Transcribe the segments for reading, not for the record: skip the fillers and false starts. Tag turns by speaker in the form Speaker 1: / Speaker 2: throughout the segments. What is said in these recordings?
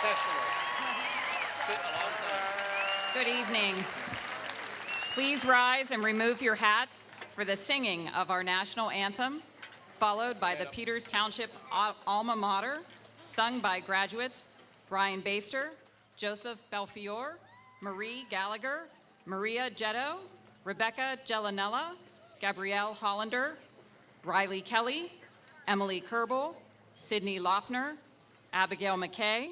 Speaker 1: processional. Sit a long time.
Speaker 2: Good evening. Please rise and remove your hats for the singing of our national anthem, followed by the Peters Township alma mater, sung by graduates Brian Baster, Joseph Belfiore, Marie Gallagher, Maria Jetto, Rebecca Gelanella, Gabrielle Hollander, Riley Kelly, Emily Kerbel, Sydney Loeffner, Abigail McKay,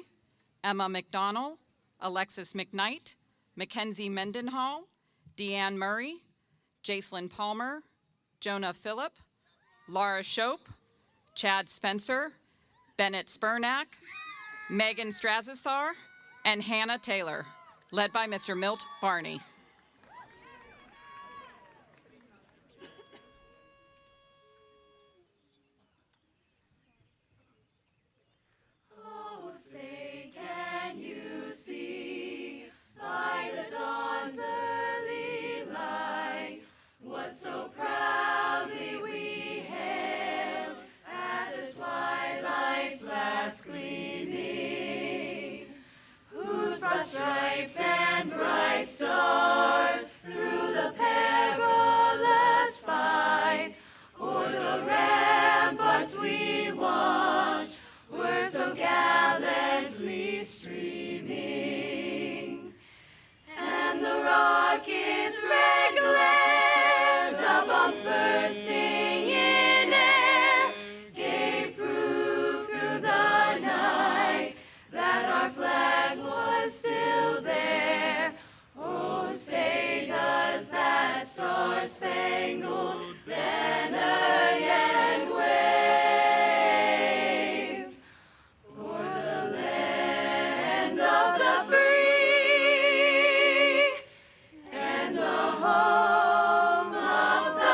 Speaker 2: Emma McDonald, Alexis McKnight, Mackenzie Mendenhall, Deanne Murray, Jacelyn Palmer, Jonah Phillip, Laura Shope, Chad Spencer, Bennett Spurnack, Megan Strazisar, and Hannah Taylor, led by Mr. Milt Barney.
Speaker 3: Oh, say, can you see by the dawn's early light what so proudly we hailed at the twilight's last gleaming, whose broad stripes and bright stars through the perilous fight o'er the ramparts we watched were so gallantly streaming, and the rocket's red glare, the bombs bursting in air, gave proof through the night that our flag was still there. Oh, say does that star-spangled banner yet wave o'er the land of the free and the home of the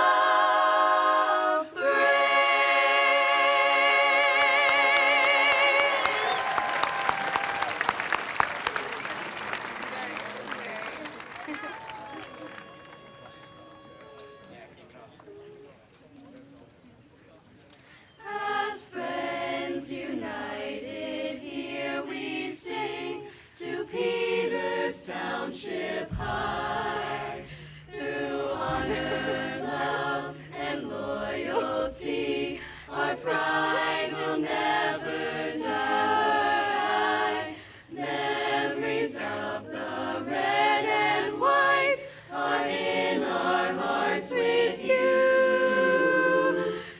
Speaker 3: As friends united, here we sing to Peters Township High. Through honor, love, and loyalty, our pride will never die. Memories of the red and white are in our hearts with you.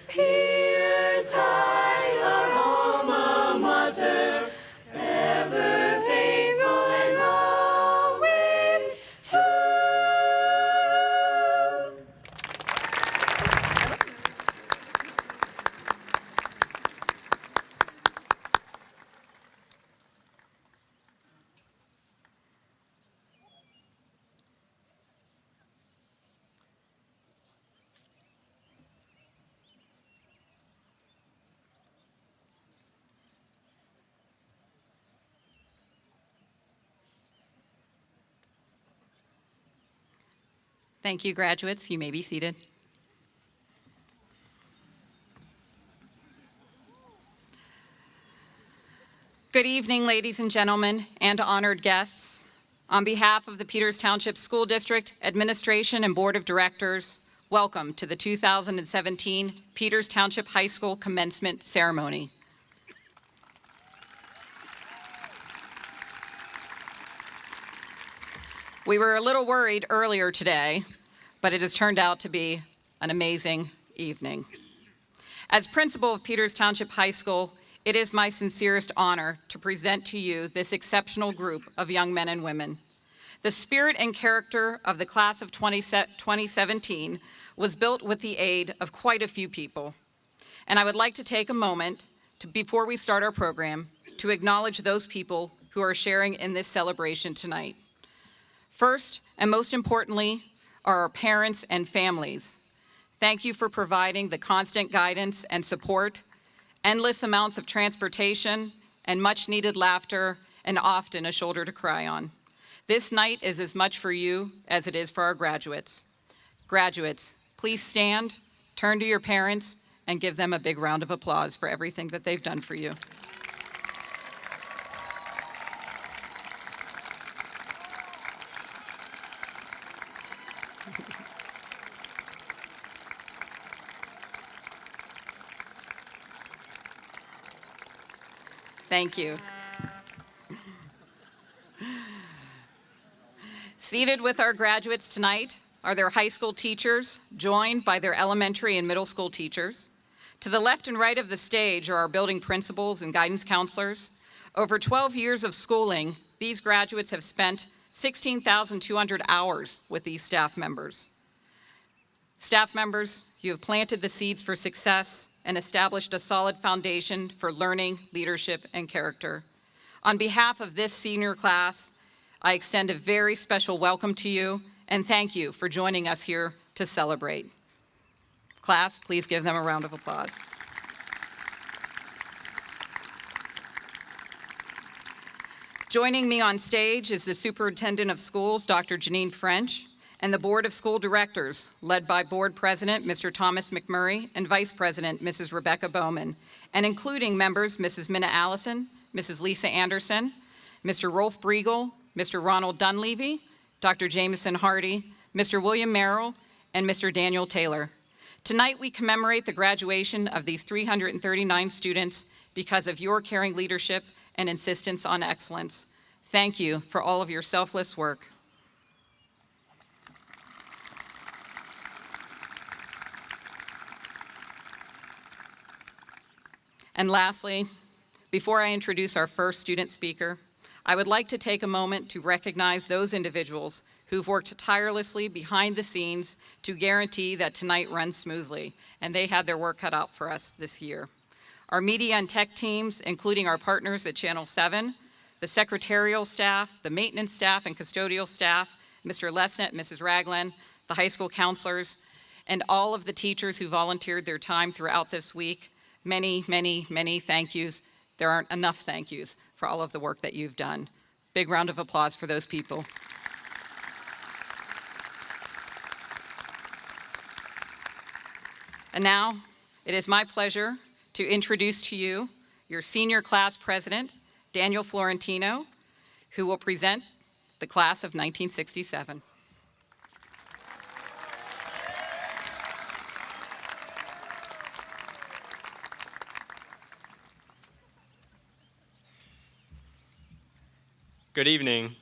Speaker 3: Peters High, our alma mater, ever faithful and always true.
Speaker 2: Thank you, graduates. You may be seated. Good evening, ladies and gentlemen, and honored guests. On behalf of the Peters Township School District Administration and Board of Directors, welcome to the 2017 Peters Township High School Commencement Ceremony. We were a little worried earlier today, but it has turned out to be an amazing evening. As principal of Peters Township High School, it is my sincerest honor to present to you this exceptional group of young men and women. The spirit and character of the class of 2017 was built with the aid of quite a few people. And I would like to take a moment before we start our program to acknowledge those people who are sharing in this celebration tonight. First, and most importantly, are our parents and families. Thank you for providing the constant guidance and support, endless amounts of transportation, and much needed laughter, and often a shoulder to cry on. This night is as much for you as it is for our graduates. Graduates, please stand, turn to your parents, and give them a big round of applause for everything that they've done for you. Thank you. Seated with our graduates tonight are their high school teachers, joined by their elementary and middle school teachers. To the left and right of the stage are our building principals and guidance counselors. Over 12 years of schooling, these graduates have spent 16,200 hours with these staff members. Staff members, you have planted the seeds for success and established a solid foundation for learning, leadership, and character. On behalf of this senior class, I extend a very special welcome to you and thank you for joining us here to celebrate. Class, please give them a round of applause. Joining me on stage is the Superintendent of Schools, Dr. Janine French, and the Board of School Directors, led by Board President, Mr. Thomas McMurray, and Vice President, Mrs. Rebecca Bowman, and including members Mrs. Minna Allison, Mrs. Lisa Anderson, Mr. Rolf Briegel, Mr. Ronald Dunleavy, Dr. Jameson Hardy, Mr. William Merrill, and Mr. Daniel Taylor. Tonight, we commemorate the graduation of these 339 students because of your caring leadership and insistence on excellence. Thank you for all of your selfless work. And lastly, before I introduce our first student speaker, I would like to take a moment to recognize those individuals who've worked tirelessly behind the scenes to guarantee that tonight runs smoothly, and they had their work cut out for us this year. Our media and tech teams, including our partners at Channel 7, the secretarial staff, the maintenance staff and custodial staff, Mr. Lesnett, Mrs. Ragland, the high school counselors, and all of the teachers who volunteered their time throughout this week. Many, many, many thank yous. There aren't enough thank yous for all of the work that you've done. Big round of applause for those people. And now, it is my pleasure to introduce to you your senior class president, Daniel Florentino, who will present the class of 1967.
Speaker 4: Good evening.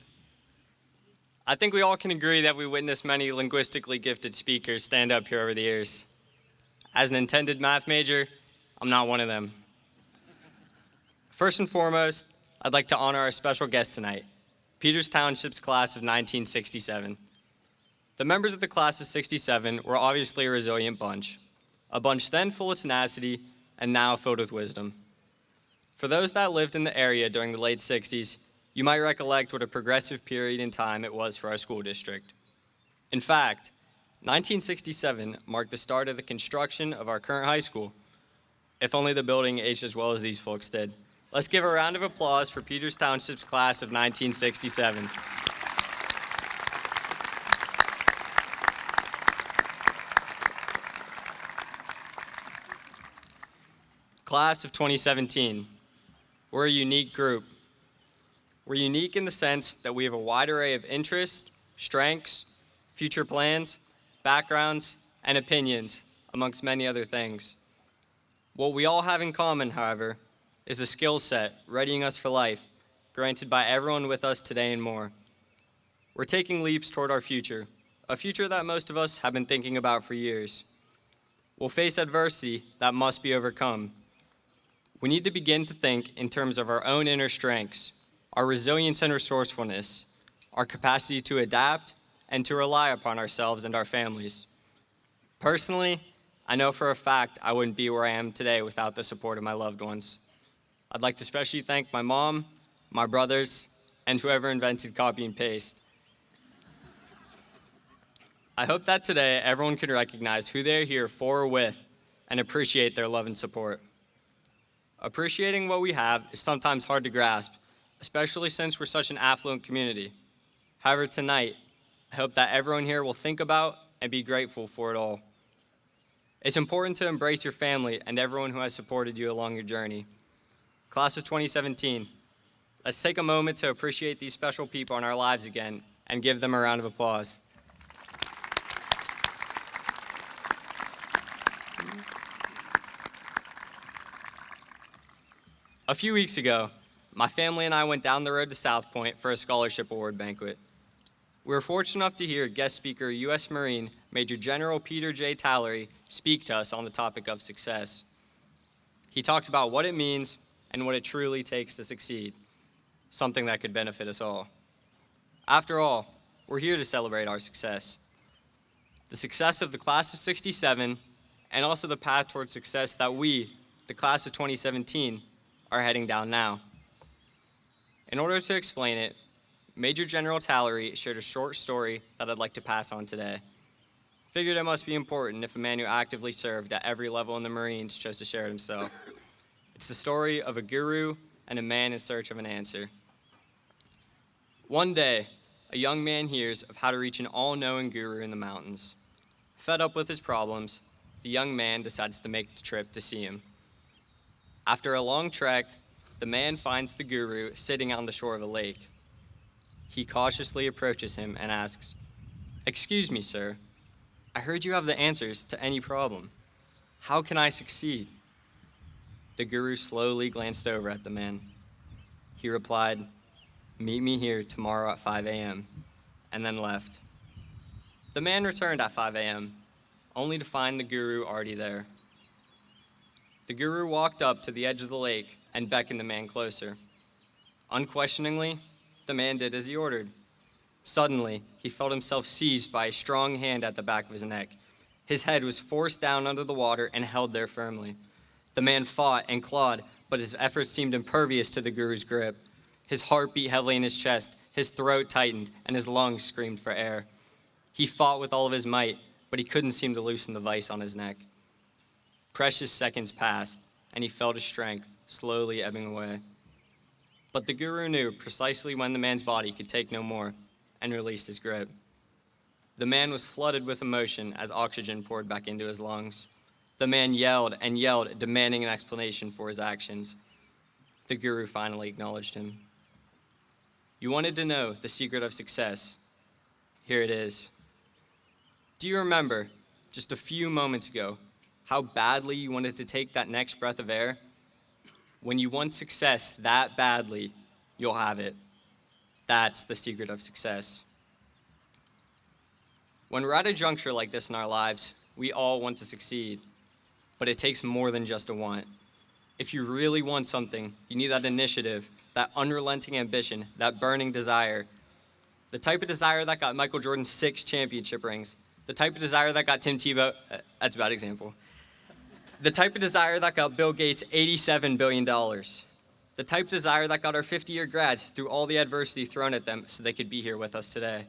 Speaker 4: I think we all can agree that we witnessed many linguistically gifted speakers stand up here over the years. As an intended math major, I'm not one of them. First and foremost, I'd like to honor our special guest tonight, Peters Township's class of 1967. The members of the class of 67 were obviously a resilient bunch, a bunch then full of tenacity and now filled with wisdom. For those that lived in the area during the late 60s, you might recollect what a progressive period in time it was for our school district. In fact, 1967 marked the start of the construction of our current high school. If only the building aged as well as these folks did. Let's give a round of applause for Peters Township's class of 1967. Class of 2017. We're a unique group. We're unique in the sense that we have a wide array of interests, strengths, future plans, backgrounds, and opinions, amongst many other things. What we all have in common, however, is the skill set readying us for life, granted by everyone with us today and more. We're taking leaps toward our future, a future that most of us have been thinking about for years. We'll face adversity that must be overcome. We need to begin to think in terms of our own inner strengths, our resilience and resourcefulness, our capacity to adapt, and to rely upon ourselves and our families. Personally, I know for a fact I wouldn't be where I am today without the support of my loved ones. I'd like to especially thank my mom, my brothers, and whoever invented copy and paste. I hope that today everyone can recognize who they're here for or with and appreciate their love and support. Appreciating what we have is sometimes hard to grasp, especially since we're such an affluent community. However, tonight, I hope that everyone here will think about and be grateful for it all. It's important to embrace your family and everyone who has supported you along your journey. Class of 2017, let's take a moment to appreciate these special people in our lives again and give them a round of applause. A few weeks ago, my family and I went down the road to South Point for a scholarship award banquet. We were fortunate enough to hear guest speaker U.S. Marine Major General Peter J. Tallery speak to us on the topic of success. He talked about what it means and what it truly takes to succeed, something that could benefit us all. After all, we're here to celebrate our success. The success of the class of '67 and also the path towards success that we, the class of 2017, are heading down now. In order to explain it, Major General Tallery shared a short story that I'd like to pass on today. Figured it must be important if a man who actively served at every level in the Marines chose to share it himself. It's the story of a guru and a man in search of an answer. One day, a young man hears of how to reach an all-knowing guru in the mountains. Fed up with his problems, the young man decides to make the trip to see him. After a long trek, the man finds the guru sitting on the shore of a lake. He cautiously approaches him and asks, "Excuse me, sir. I heard you have the answers to any problem. How can I succeed?" The guru slowly glanced over at the man. He replied, "Meet me here tomorrow at 5 a.m., and then left. The man returned at 5 a.m., only to find the guru already there. The guru walked up to the edge of the lake and beckoned the man closer. Unquestioningly, the man did as he ordered. Suddenly, he felt himself seized by a strong hand at the back of his neck. His head was forced down under the water and held there firmly. The man fought and clawed, but his efforts seemed impervious to the guru's grip. His heart beat heavily in his chest, his throat tightened, and his lungs screamed for air. He fought with all of his might, but he couldn't seem to loosen the vice on his neck. Precious seconds passed, and he felt his strength slowly ebbing away. But the guru knew precisely when the man's body could take no more, and released his grip. The man was flooded with emotion as oxygen poured back into his lungs. The man yelled and yelled, demanding an explanation for his actions. The guru finally acknowledged him. "You wanted to know the secret of success. Here it is. Do you remember, just a few moments ago, how badly you wanted to take that next breath of air? When you want success that badly, you'll have it. That's the secret of success." When we're at a juncture like this in our lives, we all want to succeed, but it takes more than just a want. If you really want something, you need that initiative, that unrelenting ambition, that burning desire. The type of desire that got Michael Jordan 6 championship rings. The type of desire that got Tim Tebow, that's a bad example. The type of desire that got Bill Gates $87 billion. The type of desire that got our 50-year grads through all the adversity thrown at them so they could be here with us today.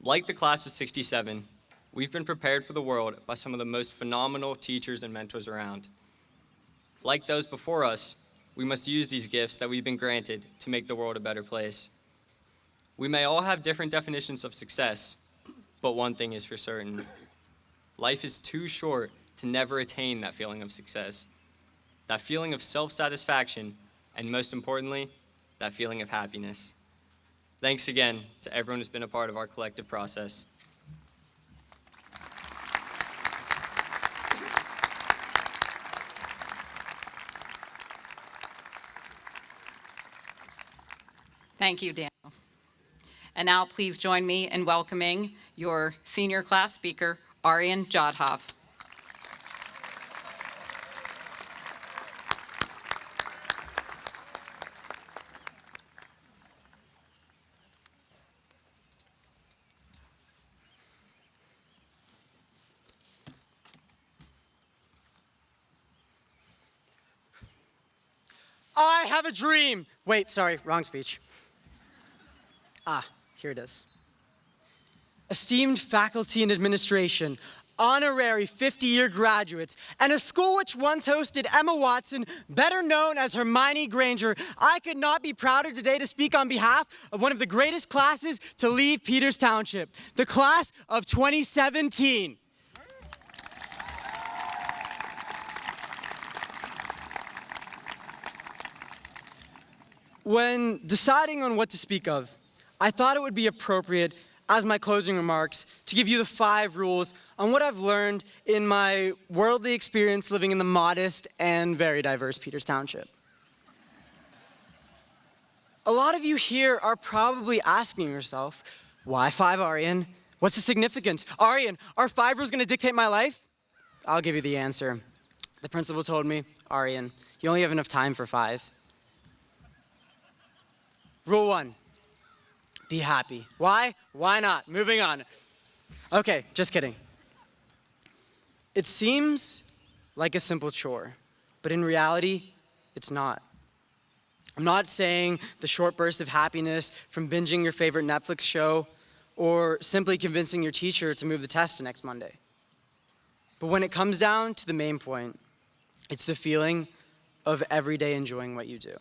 Speaker 4: Like the class of '67, we've been prepared for the world by some of the most phenomenal teachers and mentors around. Like those before us, we must use these gifts that we've been granted to make the world a better place. We may all have different definitions of success, but one thing is for certain. Life is too short to never attain that feeling of success, that feeling of self-satisfaction, and most importantly, that feeling of happiness. Thanks again to everyone who's been a part of our collective process.
Speaker 2: Thank you, Daniel. And now please join me in welcoming your senior class speaker, Aryan Jodhov.
Speaker 5: I have a dream. Wait, sorry, wrong speech. Here it is. Esteemed faculty and administration, honorary 50-year graduates, and a school which once hosted Emma Watson, better known as Hermione Granger, I could not be prouder today to speak on behalf of one of the greatest classes to leave Peters Township, the class of 2017. When deciding on what to speak of, I thought it would be appropriate as my closing remarks to give you the 5 rules on what I've learned in my worldly experience living in the modest and very diverse Peters Township. A lot of you here are probably asking yourself, why 5, Aryan? What's the significance? Aryan, are 5 rules going to dictate my life? I'll give you the answer. The principal told me, Aryan, you only have enough time for 5. Rule 1. Be happy. Why? Why not? Moving on. Okay, just kidding. It seems like a simple chore, but in reality, it's not. I'm not saying the short burst of happiness from binging your favorite Netflix show or simply convincing your teacher to move the test next Monday. But when it comes down to the main point, it's the feeling of every day enjoying what you do.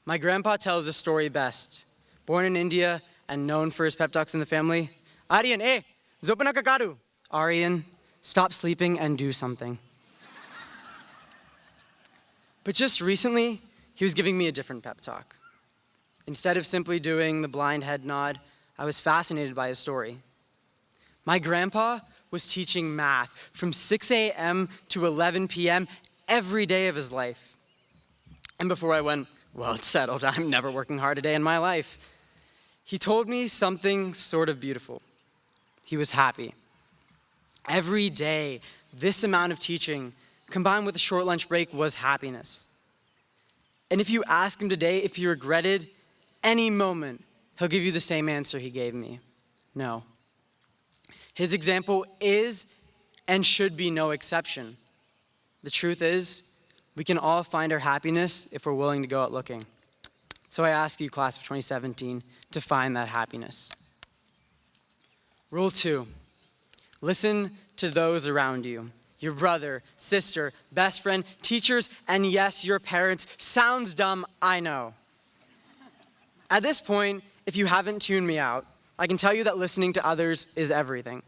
Speaker 5: My grandpa tells this story best. Born in India and known for his pep talks in the family, Aryan, zopa na kakaru. Aryan, stop sleeping and do something. But just recently, he was giving me a different pep talk. Instead of simply doing the blind head nod, I was fascinated by his story. My grandpa was teaching math from 6 a.m. to 11 p.m. every day of his life. And before I went, well, it's settled, I'm never working hard a day in my life, he told me something sort of beautiful. He was happy. Every day, this amount of teaching, combined with a short lunch break, was happiness. And if you ask him today if he regretted any moment, he'll give you the same answer he gave me. No. His example is and should be no exception. The truth is, we can all find our happiness if we're willing to go out looking. So I ask you, class of 2017, to find that happiness. Rule 2, listen to those around you. Your brother, sister, best friend, teachers, and yes, your parents. Sounds dumb, I know. At this point, if you haven't tuned me out, I can tell you that listening to others is everything.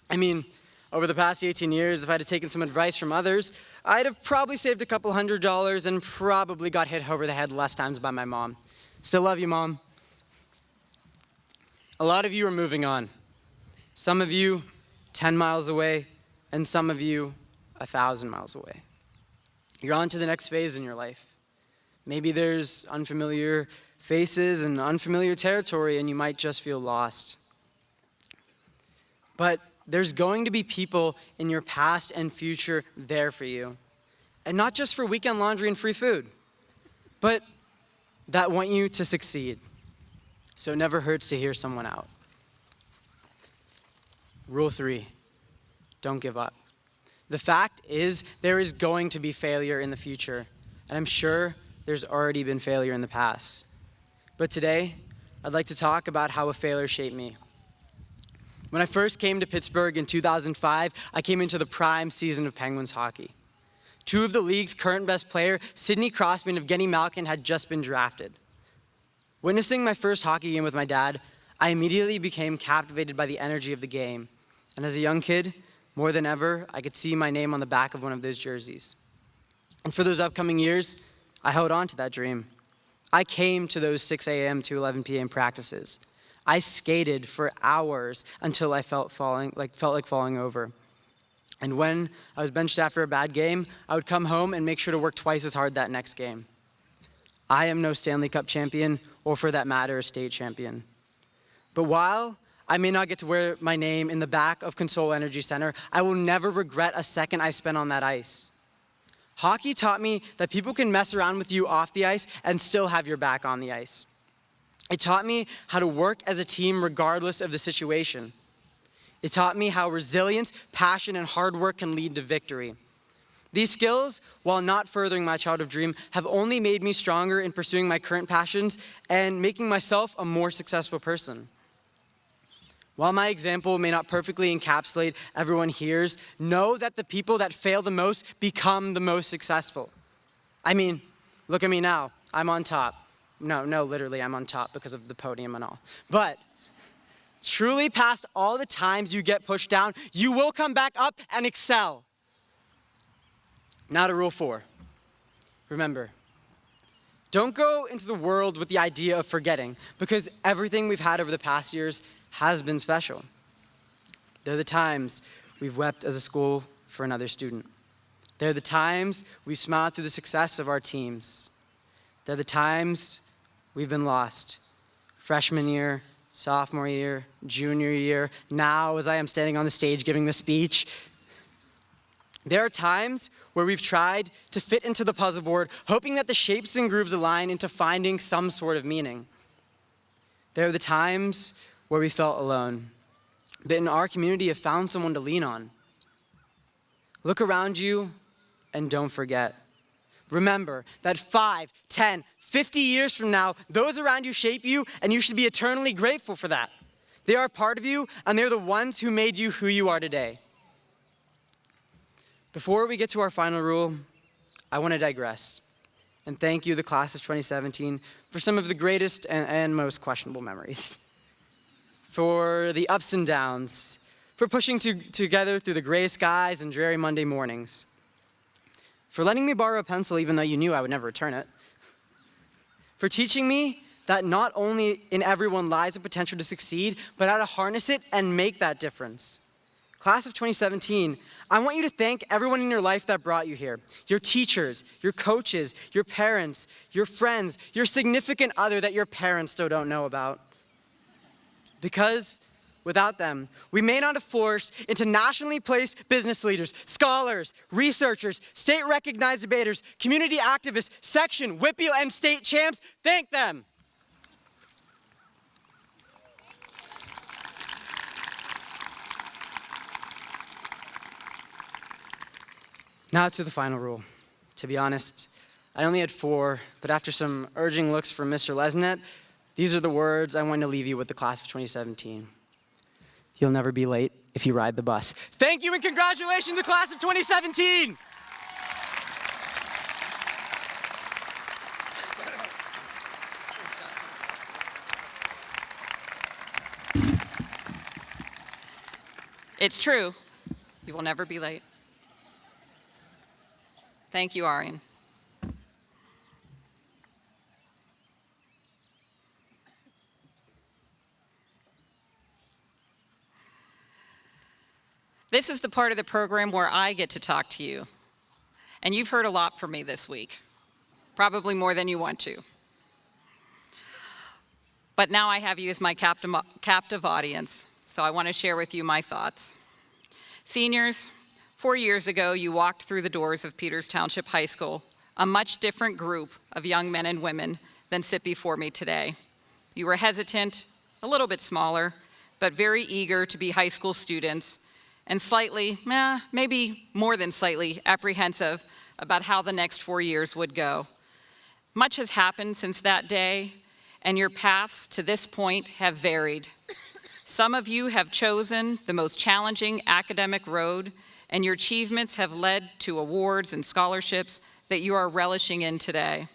Speaker 5: I mean, over the past 18 years, if I had taken some advice from others, I'd have probably saved a couple $100 and probably got hit over the head less times by my mom. Still love you, Mom. A lot of you are moving on. Some of you 10 miles away, and some of you 1,000 miles away. You're on to the next phase in your life. Maybe there's unfamiliar faces and unfamiliar territory, and you might just feel lost. But there's going to be people in your past and future there for you. And not just for weekend laundry and free food, but that want you to succeed. So it never hurts to hear someone out. Rule 3, don't give up. The fact is, there is going to be failure in the future, and I'm sure there's already been failure in the past. But today, I'd like to talk about how a failure shaped me. When I first came to Pittsburgh in 2005, I came into the prime season of Penguins hockey. 2 of the league's current best player, Sidney Crosby and Evgeny Malkin, had just been drafted. Witnessing my first hockey game with my dad, I immediately became captivated by the energy of the game. And as a young kid, more than ever, I could see my name on the back of one of those jerseys. And for those upcoming years, I held on to that dream. I came to those 6 a.m. to 11 p.m. practices. I skated for hours until I felt like falling over. And when I was benched after a bad game, I would come home and make sure to work twice as hard that next game. I am no Stanley Cup champion, or for that matter, a state champion. But while I may not get to wear my name in the back of Console Energy Center, I will never regret a second I spent on that ice. Hockey taught me that people can mess around with you off the ice and still have your back on the ice. It taught me how to work as a team regardless of the situation. It taught me how resilience, passion, and hard work can lead to victory. These skills, while not furthering my childhood dream, have only made me stronger in pursuing my current passions and making myself a more successful person. While my example may not perfectly encapsulate everyone here's, know that the people that fail the most become the most successful. I mean, look at me now. I'm on top. No, literally, I'm on top because of the podium and all. But truly past all the times you get pushed down, you will come back up and excel. Now to rule 4. Remember, Don't go into the world with the idea of forgetting, because everything we've had over the past years has been special. They're the times we've wept as a school for another student. They're the times we've smiled through the success of our teams. They're the times we've been lost. Freshman year, sophomore year, junior year, now as I am standing on the stage giving the speech. There are times where we've tried to fit into the puzzle board, hoping that the shapes and grooves align into finding some sort of meaning. There are the times where we felt alone, but in our community have found someone to lean on. Look around you and don't forget. Remember that 5, 10, 50 years from now, those around you shape you, and you should be eternally grateful for that. They are a part of you, and they're the ones who made you who you are today. Before we get to our final rule, I want to digress and thank you, the class of 2017, for some of the greatest and most questionable memories. For the ups and downs, for pushing together through the gray skies and dreary Monday mornings, for letting me borrow a pencil even though you knew I would never return it, for teaching me that not only in everyone lies a potential to succeed, but how to harness it and make that difference. Class of 2017, I want you to thank everyone in your life that brought you here. Your teachers, your coaches, your parents, your friends, your significant other that your parents still don't know about. Because without them, we may not have flourished into nationally placed business leaders, scholars, researchers, state-recognized debaters, community activists, section, WIPIO, and state champs. Thank them. Now to the final rule. To be honest, I only had 4, but after some urging looks from Mr. Lesnet, these are the words I want to leave you with the class of 2017. You'll never be late if you ride the bus. Thank you and congratulations, the class of 2017!
Speaker 2: It's true. You will never be late. Thank you, Arian. This is the part of the program where I get to talk to you. And you've heard a lot from me this week, probably more than you want to. But now I have you as my captive audience, so I want to share with you my thoughts. Seniors, 4 years ago, you walked through the doors of Peters Township High School, a much different group of young men and women than sit before me today. You were hesitant, a little bit smaller, but very eager to be high school students, and slightly, maybe more than slightly, apprehensive about how the next 4 years would go. Much has happened since that day, and your paths to this point have varied. Some of you have chosen the most challenging academic road, and your achievements have led to awards and scholarships that you are relishing in today.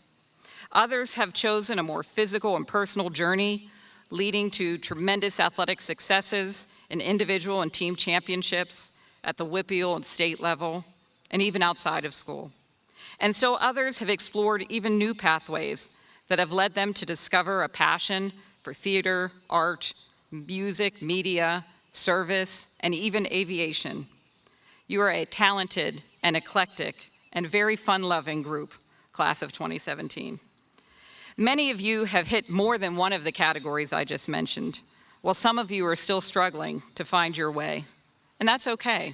Speaker 2: Others have chosen a more physical and personal journey, leading to tremendous athletic successes in individual and team championships at the WIPIO and state level, and even outside of school. And still others have explored even new pathways that have led them to discover a passion for theater, art, music, media, service, and even aviation. You are a talented and eclectic and very fun-loving group, class of 2017. Many of you have hit more than one of the categories I just mentioned, while some of you are still struggling to find your way. And that's okay.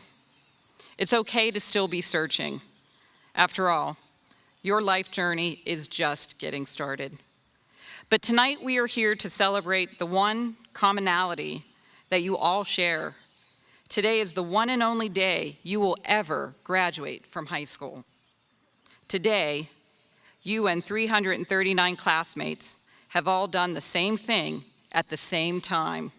Speaker 2: It's okay to still be searching. After all, your life journey is just getting started. But tonight we are here to celebrate the one commonality that you all share. Today is the one and only day you will ever graduate from high school. Today, you and 339 classmates have all done the same thing at the same time.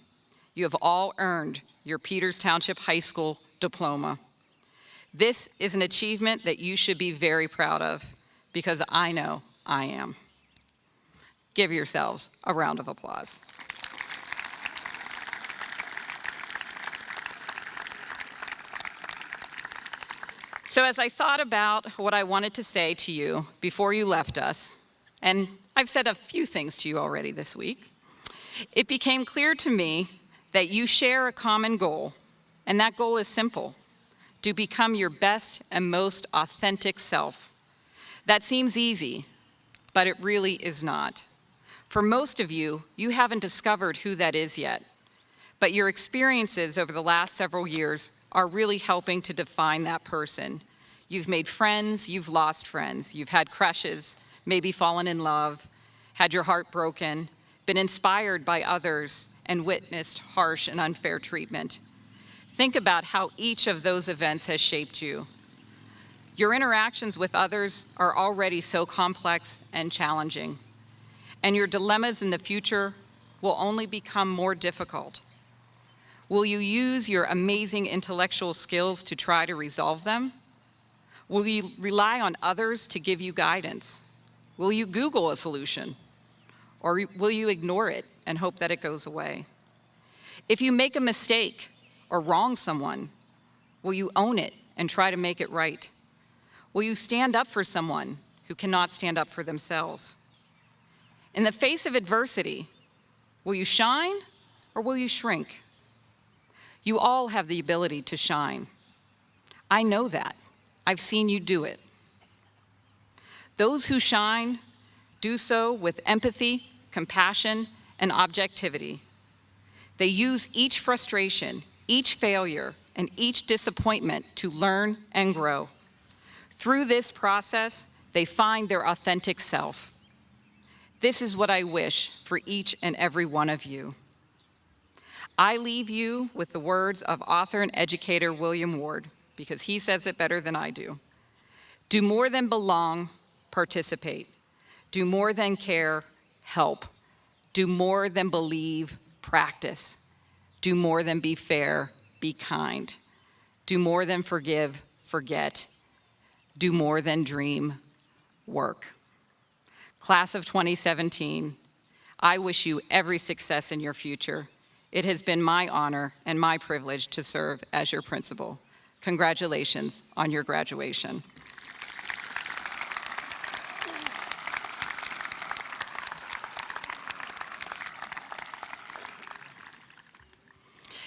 Speaker 2: You have all earned your Peters Township High School diploma. This is an achievement that you should be very proud of, because I know I am. Give yourselves a round of applause. So as I thought about what I wanted to say to you before you left us, and I've said a few things to you already this week, it became clear to me that you share a common goal, and that goal is simple: to become your best and most authentic self. That seems easy, but it really is not. For most of you, you haven't discovered who that is yet, but your experiences over the last several years are really helping to define that person. You've made friends, you've lost friends, you've had crushes, maybe fallen in love, had your heart broken, been inspired by others, and witnessed harsh and unfair treatment. Think about how each of those events has shaped you. Your interactions with others are already so complex and challenging, and your dilemmas in the future will only become more difficult. Will you use your amazing intellectual skills to try to resolve them? Will you rely on others to give you guidance? Will you Google a solution? Or will you ignore it and hope that it goes away? If you make a mistake or wrong someone, will you own it and try to make it right? Will you stand up for someone who cannot stand up for themselves? In the face of adversity, will you shine or will you shrink? You all have the ability to shine. I know that. I've seen you do it. Those who shine do so with empathy, compassion, and objectivity. They use each frustration, each failure, and each disappointment to learn and grow. Through this process, they find their authentic self. This is what I wish for each and every one of you. I leave you with the words of author and educator William Ward, because he says it better than I do. Do more than belong, participate. Do more than care, help. Do more than believe, practice. Do more than be fair, be kind. Do more than forgive, forget. Do more than dream, work. Class of 2017, I wish you every success in your future. It has been my honor and my privilege to serve as your principal. Congratulations on your graduation.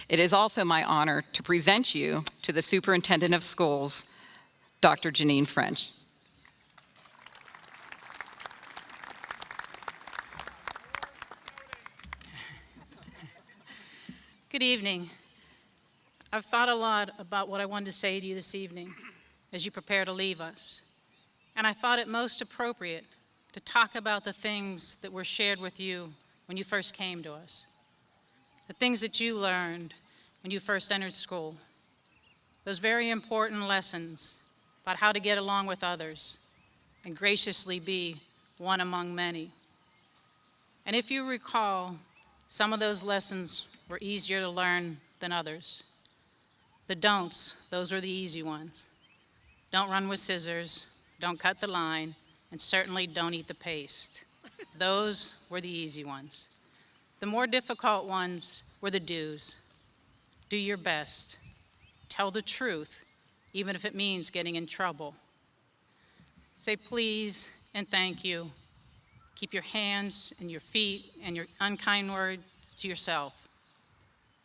Speaker 2: It is also my honor to present you to the Superintendent of Schools, Dr. Janine French.
Speaker 6: Good evening. I've thought a lot about what I wanted to say to you this evening as you prepare to leave us. And I thought it most appropriate to talk about the things that were shared with you when you first came to us. The things that you learned when you first entered school. Those very important lessons about how to get along with others and graciously be one among many. And if you recall, some of those lessons were easier to learn than others. The don'ts, those were the easy ones. Don't run with scissors, don't cut the line, and certainly don't eat the paste. Those were the easy ones. The more difficult ones were the do's. Do your best. Tell the truth, even if it means getting in trouble. Say please and thank you. Keep your hands and your feet and your unkind words to yourself.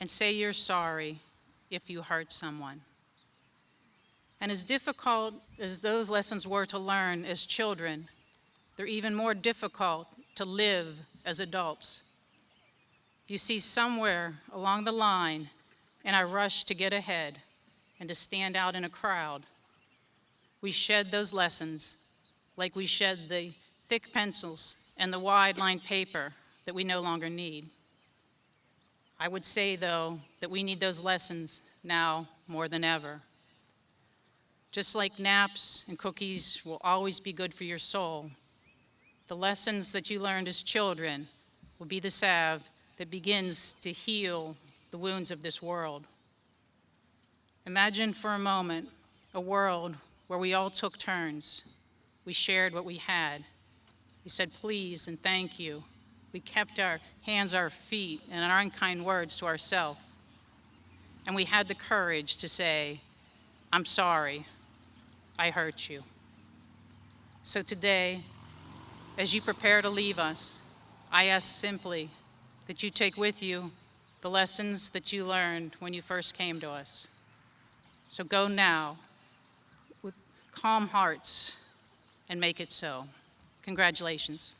Speaker 6: And say you're sorry if you hurt someone. And as difficult as those lessons were to learn as children, they're even more difficult to live as adults. You see, somewhere along the line, in our rush to get ahead and to stand out in a crowd, we shed those lessons like we shed the thick pencils and the wide-lined paper that we no longer need. I would say, though, that we need those lessons now more than ever. Just like naps and cookies will always be good for your soul, the lessons that you learned as children will be the salve that begins to heal the wounds of this world. Imagine for a moment a world where we all took turns. We shared what we had. We said please and thank you. We kept our hands, our feet, and our unkind words to ourselves. And we had the courage to say, I'm sorry, I hurt you. So today, As you prepare to leave us, I ask simply that you take with you the lessons that you learned when you first came to us. So go now with calm hearts and make it so. Congratulations.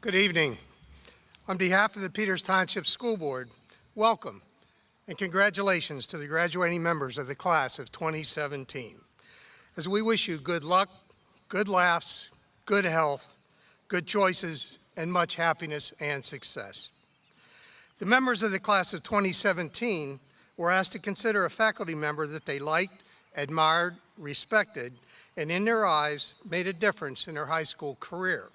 Speaker 7: Good evening. On behalf of the Peters Township School Board, welcome and congratulations to the graduating members of the class of 2017. As we wish you good luck, good laughs, good health, good choices, and much happiness and success. The members of the class of 2017 were asked to consider a faculty member that they liked, admired, respected, and in their eyes made a difference in their high school career.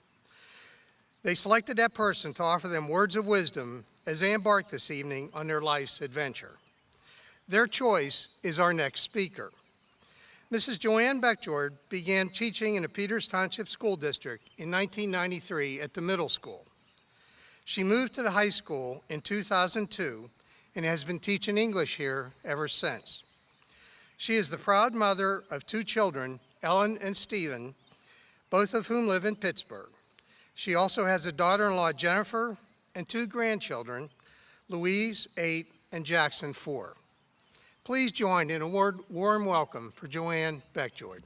Speaker 7: They selected that person to offer them words of wisdom as they embark this evening on their life's adventure. Their choice is our next speaker. Mrs. Joanne Beckjord began teaching in the Peters Township School District in 1993 at the middle school. She moved to the high school in 2002 and has been teaching English here ever since. She is the proud mother of 2 children, Ellen and Stephen, both of whom live in Pittsburgh. She also has a daughter-in-law, Jennifer, and 2 grandchildren, Louise, 8, and Jackson, 4. Please join in a warm welcome for Joanne Beckjord.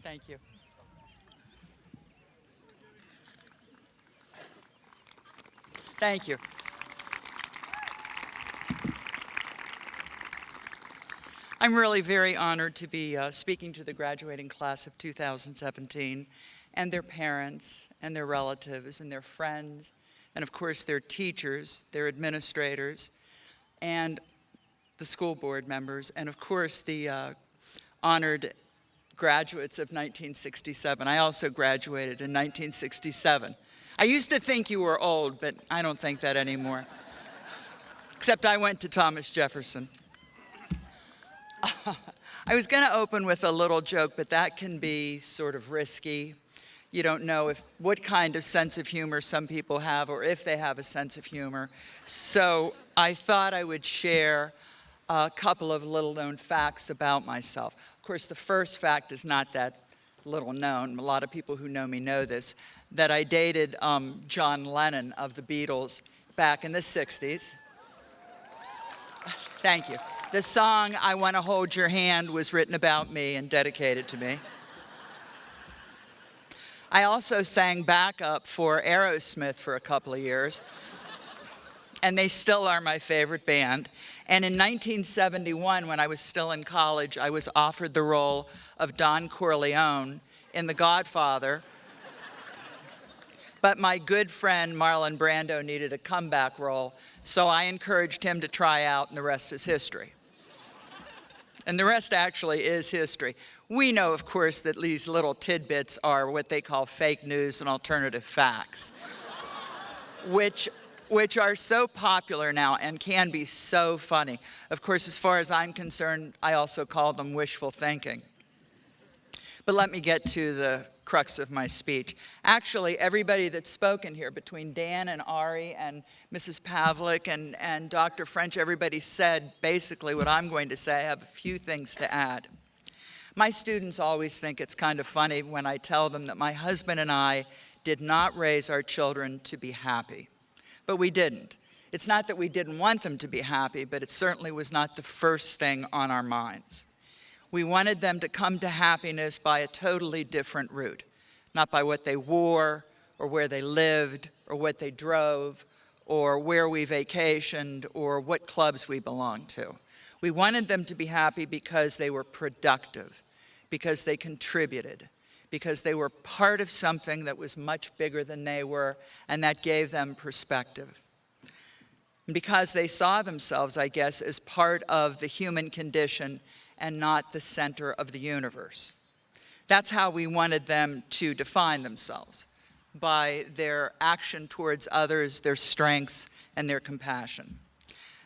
Speaker 8: Thank you. Thank you. I'm really very honored to be speaking to the graduating class of 2017 and their parents and their relatives and their friends and of course their teachers, their administrators, and the school board members, and of course the honored graduates of 1967. I also graduated in 1967. I used to think you were old, but I don't think that anymore. Except I went to Thomas Jefferson. I was going to open with a little joke, but that can be sort of risky. You don't know what kind of sense of humor some people have or if they have a sense of humor. So I thought I would share a couple of little-known facts about myself. Of course, the first fact is not that little known. A lot of people who know me know this, that I dated John Lennon of the Beatles back in the 60s. Thank you. The song, I Want to Hold Your Hand, was written about me and dedicated to me. I also sang backup for Aerosmith for a couple of years, and they still are my favorite band. And in 1971, when I was still in college, I was offered the role of Don Corleone in The Godfather. But my good friend Marlon Brando needed a comeback role, so I encouraged him to try out, and the rest is history. And the rest actually is history. We know, of course, that these little tidbits are what they call fake news and alternative facts, which are so popular now and can be so funny. Of course, as far as I'm concerned, I also call them wishful thinking. But let me get to the crux of my speech. Actually, everybody that's spoken here, between Dan and Ari and Mrs. Pavlik and Dr. French, everybody said basically what I'm going to say. I have a few things to add. My students always think it's kind of funny when I tell them that my husband and I did not raise our children to be happy. But we didn't. It's not that we didn't want them to be happy, but it certainly was not the first thing on our minds. We wanted them to come to happiness by a totally different route, not by what they wore, or where they lived, or what they drove, or where we vacationed, or what clubs we belonged to. We wanted them to be happy because they were productive, because they contributed, because they were part of something that was much bigger than they were, and that gave them perspective. And because they saw themselves, I guess, as part of the human condition and not the center of the universe. That's how we wanted them to define themselves, by their action towards others, their strengths, and their compassion.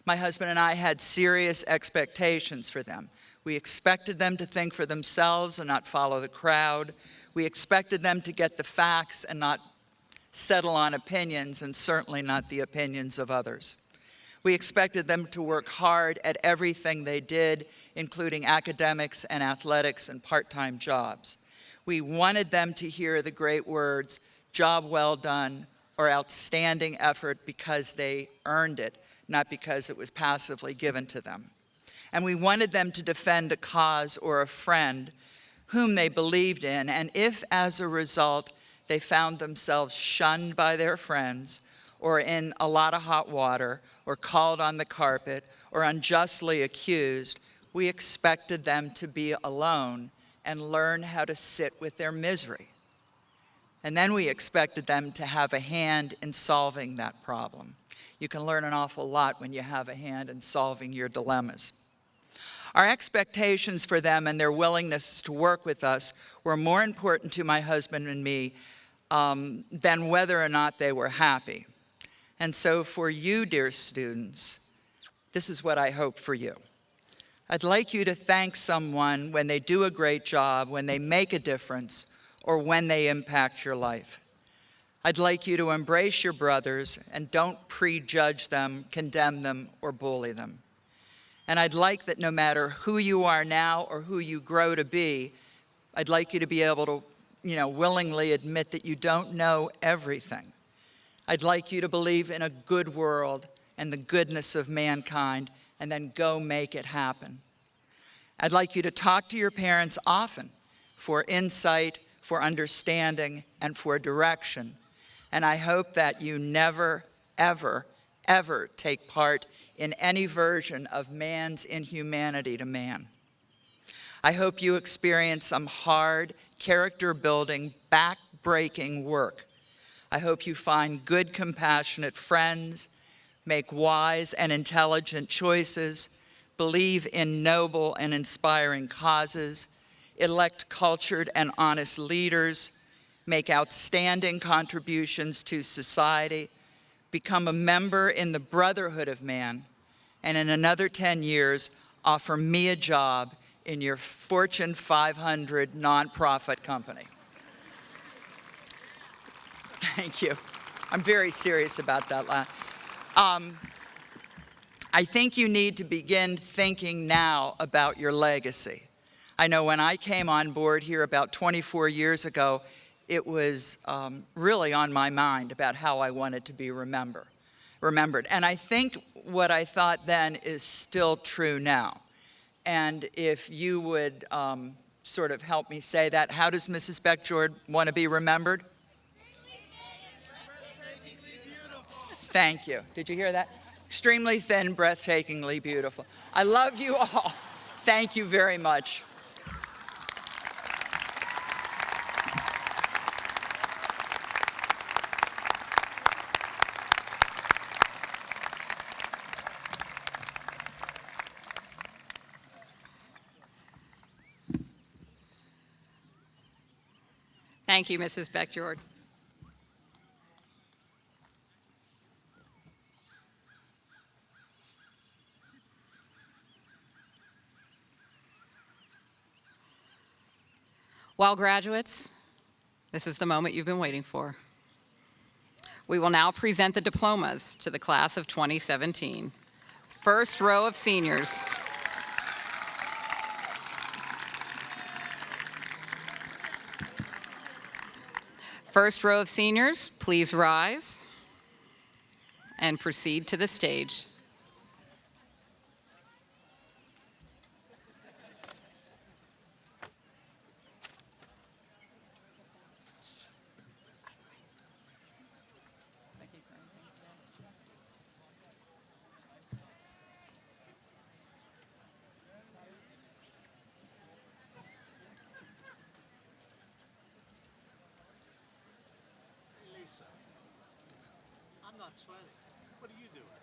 Speaker 8: My husband and I had serious expectations for them. We expected them to think for themselves and not follow the crowd. We expected them to get the facts and not settle on opinions, and certainly not the opinions of others. We expected them to work hard at everything they did, including academics and athletics and part-time jobs. We wanted them to hear the great words, "job well done," or "outstanding effort," because they earned it, not because it was passively given to them. And we wanted them to defend a cause or a friend whom they believed in, and if, as a result, they found themselves shunned by their friends, or in a lot of hot water, or called on the carpet, or unjustly accused, we expected them to be alone and learn how to sit with their misery. And then we expected them to have a hand in solving that problem. You can learn an awful lot when you have a hand in solving your dilemmas. Our expectations for them and their willingness to work with us were more important to my husband and me than whether or not they were happy. And so for you, dear students, this is what I hope for you. I'd like you to thank someone when they do a great job, when they make a difference, or when they impact your life. I'd like you to embrace your brothers and don't prejudge them, condemn them, or bully them. And I'd like that no matter who you are now or who you grow to be, I'd like you to be able to, willingly admit that you don't know everything. I'd like you to believe in a good world and the goodness of mankind, and then go make it happen. I'd like you to talk to your parents often for insight, for understanding, and for direction. And I hope that you never, ever, ever take part in any version of man's inhumanity to man. I hope you experience some hard, character-building, back-breaking work. I hope you find good, compassionate friends, make wise and intelligent choices, believe in noble and inspiring causes, elect cultured and honest leaders, make outstanding contributions to society, become a member in the brotherhood of man, and in another 10 years, offer me a job in your Fortune 500 nonprofit company. Thank you. I'm very serious about that. I think you need to begin thinking now about your legacy. I know when I came on board here about 24 years ago, it was really on my mind about how I wanted to be remembered. And I think what I thought then is still true now. And if you would sort of help me say that, how does Mrs. Beck-Jord want to be remembered? Thank you. Did you hear that? Extremely thin, breathtakingly beautiful. I love you all. Thank you very much.
Speaker 2: Thank you, Mrs. Beck-Jord. Well, graduates, this is the moment you've been waiting for. We will now present the diplomas to the class of 2017. First row of seniors. First row of seniors, please rise and proceed to the stage.
Speaker 9: I'm not sweating. What are you doing?
Speaker 2: Well,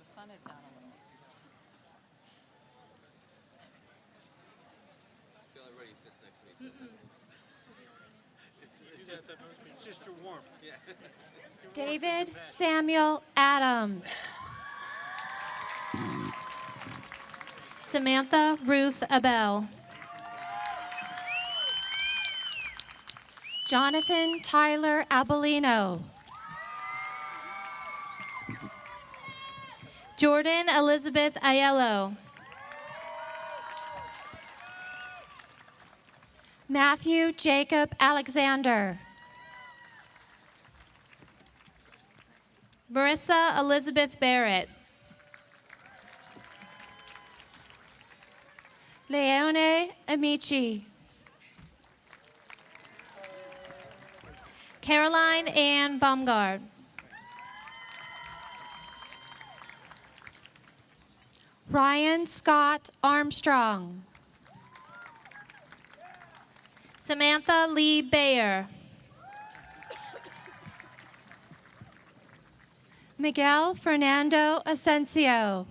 Speaker 2: the sun is down a little.
Speaker 1: I feel everybody's
Speaker 9: It's just your warmth.
Speaker 3: David Samuel Adams.
Speaker 10: Samantha Ruth Abel.
Speaker 3: Jonathan Tyler Abellino.
Speaker 10: Jordan Elizabeth Aiello.
Speaker 3: Matthew Jacob Alexander.
Speaker 10: Marissa Elizabeth Barrett.
Speaker 3: Leone Amici.
Speaker 10: Caroline Ann Baumgard.
Speaker 3: Ryan Scott Armstrong.
Speaker 10: Samantha Lee Bayer.
Speaker 3: Miguel Fernando Asensio.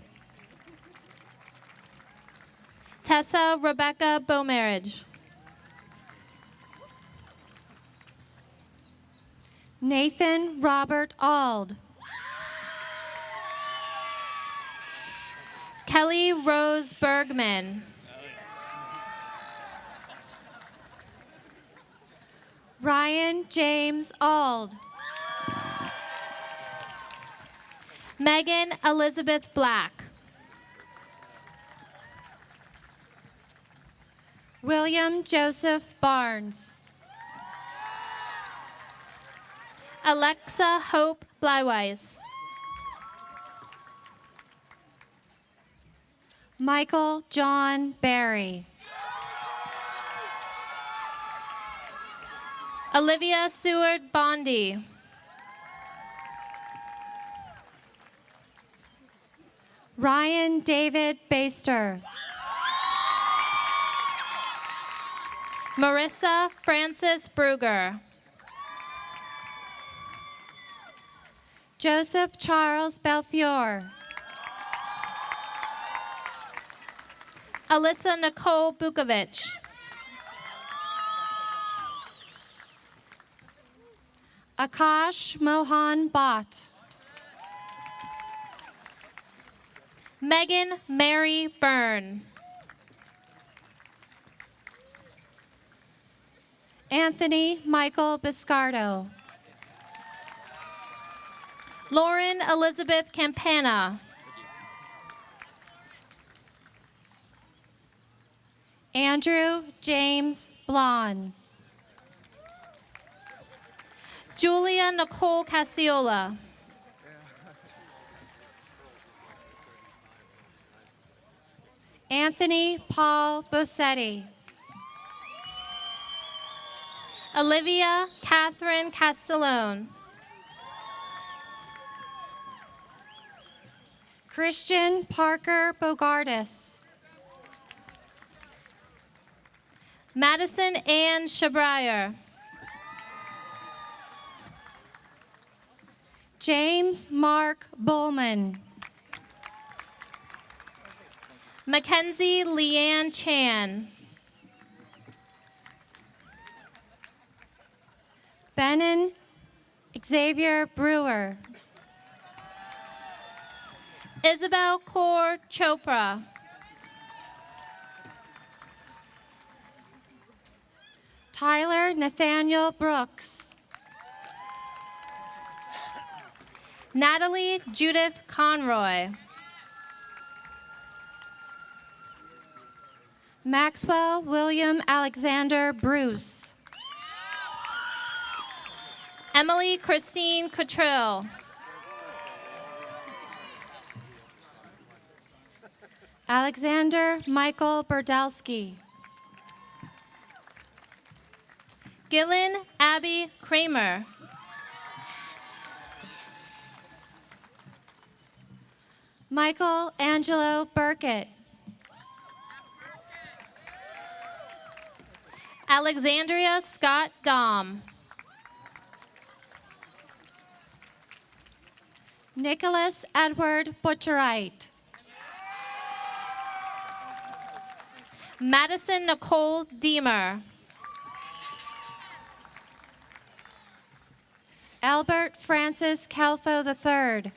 Speaker 10: Tessa Rebecca Beaumarriage.
Speaker 3: Nathan Robert Ald.
Speaker 10: Kelly Rose Bergman.
Speaker 3: Ryan James Ald.
Speaker 10: Megan Elizabeth Black.
Speaker 3: William Joseph Barnes.
Speaker 10: Alexa Hope Bleiweiss.
Speaker 3: Michael John Barry.
Speaker 10: Olivia Seward Bondi.
Speaker 3: Ryan David Baster.
Speaker 10: Marissa Francis Bruger.
Speaker 3: Joseph Charles Belfiore.
Speaker 10: Alyssa Nicole Bukovich.
Speaker 3: Akash Mohan Bhatt.
Speaker 10: Megan Mary Byrne.
Speaker 3: Anthony Michael Biscardo.
Speaker 10: Lauren Elizabeth Campana.
Speaker 3: Andrew James Blon.
Speaker 10: Julia Nicole Casiola.
Speaker 3: Anthony Paul Bossetti.
Speaker 10: Olivia Catherine Castellone.
Speaker 3: Christian Parker Bogardus.
Speaker 10: Madison Ann Shabrier.
Speaker 3: James Mark Bowman.
Speaker 10: Mackenzie Leanne Chan.
Speaker 3: Benin Xavier Brewer.
Speaker 10: Isabel Kaur Chopra.
Speaker 3: Tyler Nathaniel Brooks.
Speaker 10: Natalie Judith Conroy.
Speaker 3: Maxwell William Alexander Bruce.
Speaker 10: Emily Christine Cottrell.
Speaker 3: Alexander Michael Berdelsky.
Speaker 10: Gillen Abby Kramer.
Speaker 3: Michael Angelo Burkett.
Speaker 10: Alexandria Scott Dom.
Speaker 3: Nicholas Edward Butcherite.
Speaker 10: Madison Nicole Deemer.
Speaker 3: Albert Francis Calfo III.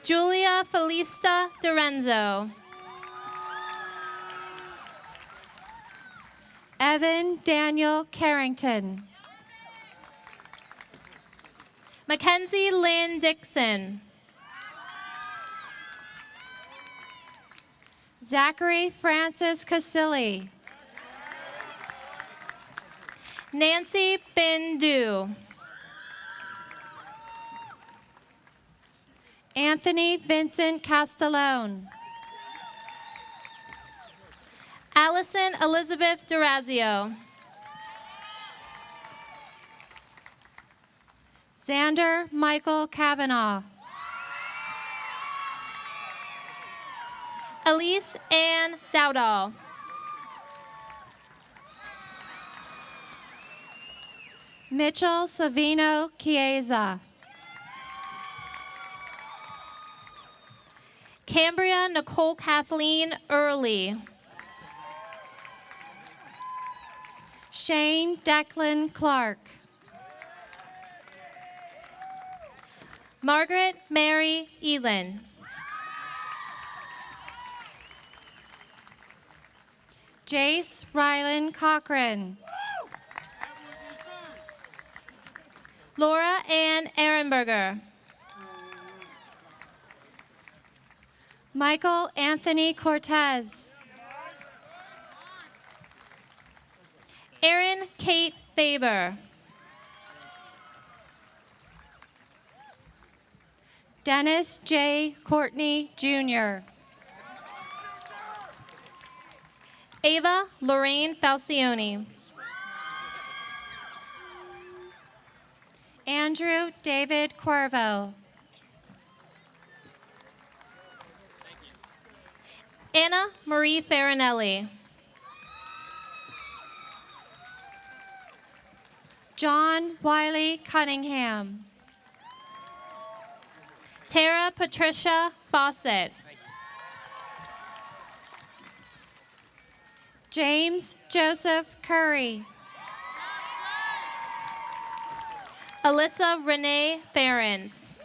Speaker 10: Julia Felista Dorenzo.
Speaker 3: Evan Daniel Carrington.
Speaker 10: Mackenzie Lynn Dixon.
Speaker 3: Zachary Francis Casilli.
Speaker 10: Nancy Bindu.
Speaker 3: Anthony Vincent Castellone.
Speaker 10: Allison Elizabeth Durazio.
Speaker 3: Xander Michael Kavanaugh.
Speaker 10: Elise Ann Dowdall.
Speaker 3: Mitchell Savino Chiesa.
Speaker 10: Cambria Nicole Kathleen Early.
Speaker 3: Shane Declan Clark.
Speaker 10: Margaret Mary Elin.
Speaker 3: Jace Rylan Cochran.
Speaker 10: Laura Ann Ehrenberger.
Speaker 3: Michael Anthony Cortez.
Speaker 10: Erin Kate Faber.
Speaker 3: Dennis J. Courtney Jr.
Speaker 10: Ava Lorraine Falcioni.
Speaker 3: Andrew David Cuervo.
Speaker 10: Anna Marie Farinelli.
Speaker 3: John Wiley Cunningham.
Speaker 10: Tara Patricia Fawcett.
Speaker 3: James Joseph Curry.
Speaker 10: Alyssa Renee Ferens.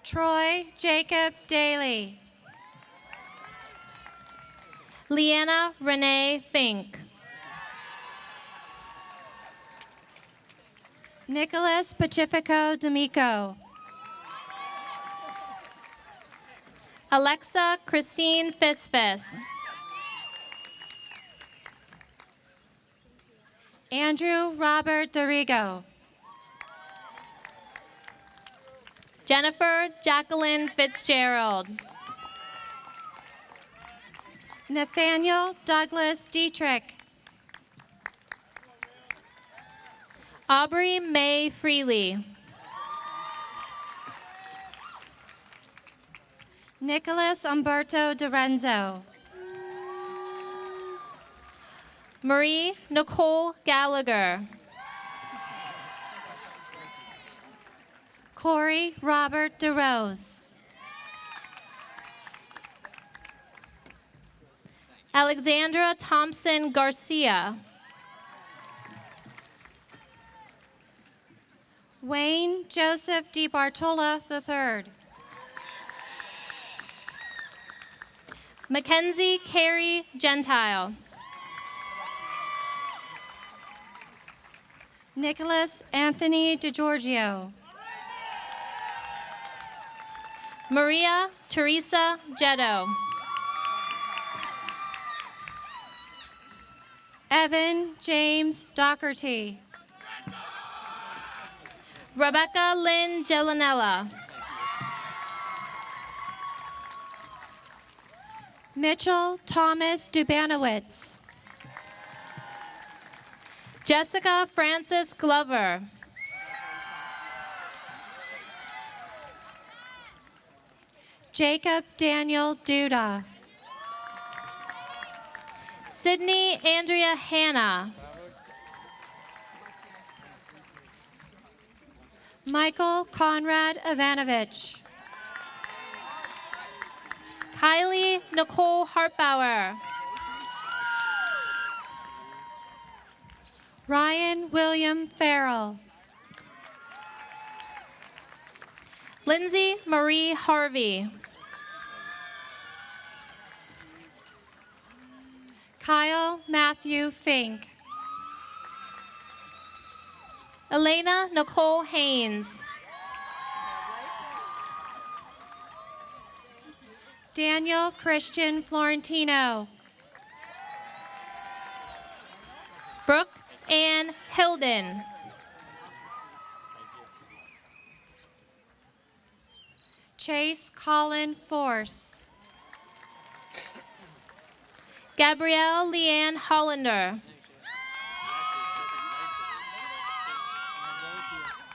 Speaker 3: Troy Jacob Daly.
Speaker 10: Leanna Renee Fink.
Speaker 3: Nicholas Pacifico D'Amico.
Speaker 10: Alexa Christine Fisfis.
Speaker 3: Andrew Robert Dorigo.
Speaker 10: Jennifer Jacqueline Fitzgerald.
Speaker 3: Nathaniel Douglas Dietrich.
Speaker 10: Aubrey May Freely.
Speaker 3: Nicholas Umberto Dorenzo.
Speaker 10: Marie Nicole Gallagher.
Speaker 3: Corey Robert DeRose.
Speaker 10: Alexandra Thompson Garcia.
Speaker 3: Wayne Joseph DiBartola III.
Speaker 10: Mackenzie Carey Gentile.
Speaker 3: Nicholas Anthony DeGiorgio.
Speaker 10: Maria Teresa Jetto.
Speaker 3: Evan James Doherty.
Speaker 10: Rebecca Lynn Gelinella.
Speaker 3: Mitchell Thomas Dubanowitz.
Speaker 10: Jessica Frances Glover.
Speaker 3: Jacob Daniel Duda.
Speaker 10: Sydney Andrea Hanna.
Speaker 3: Michael Conrad Ivanovich.
Speaker 10: Kylie Nicole Hartbauer.
Speaker 3: Ryan William Farrell.
Speaker 10: Lindsay Marie Harvey.
Speaker 3: Kyle Matthew Fink.
Speaker 10: Elena Nicole Haynes.
Speaker 3: Daniel Christian Florentino.
Speaker 10: Brooke Ann Hilden.
Speaker 3: Chase Colin Force.
Speaker 10: Gabrielle Leanne Hollander.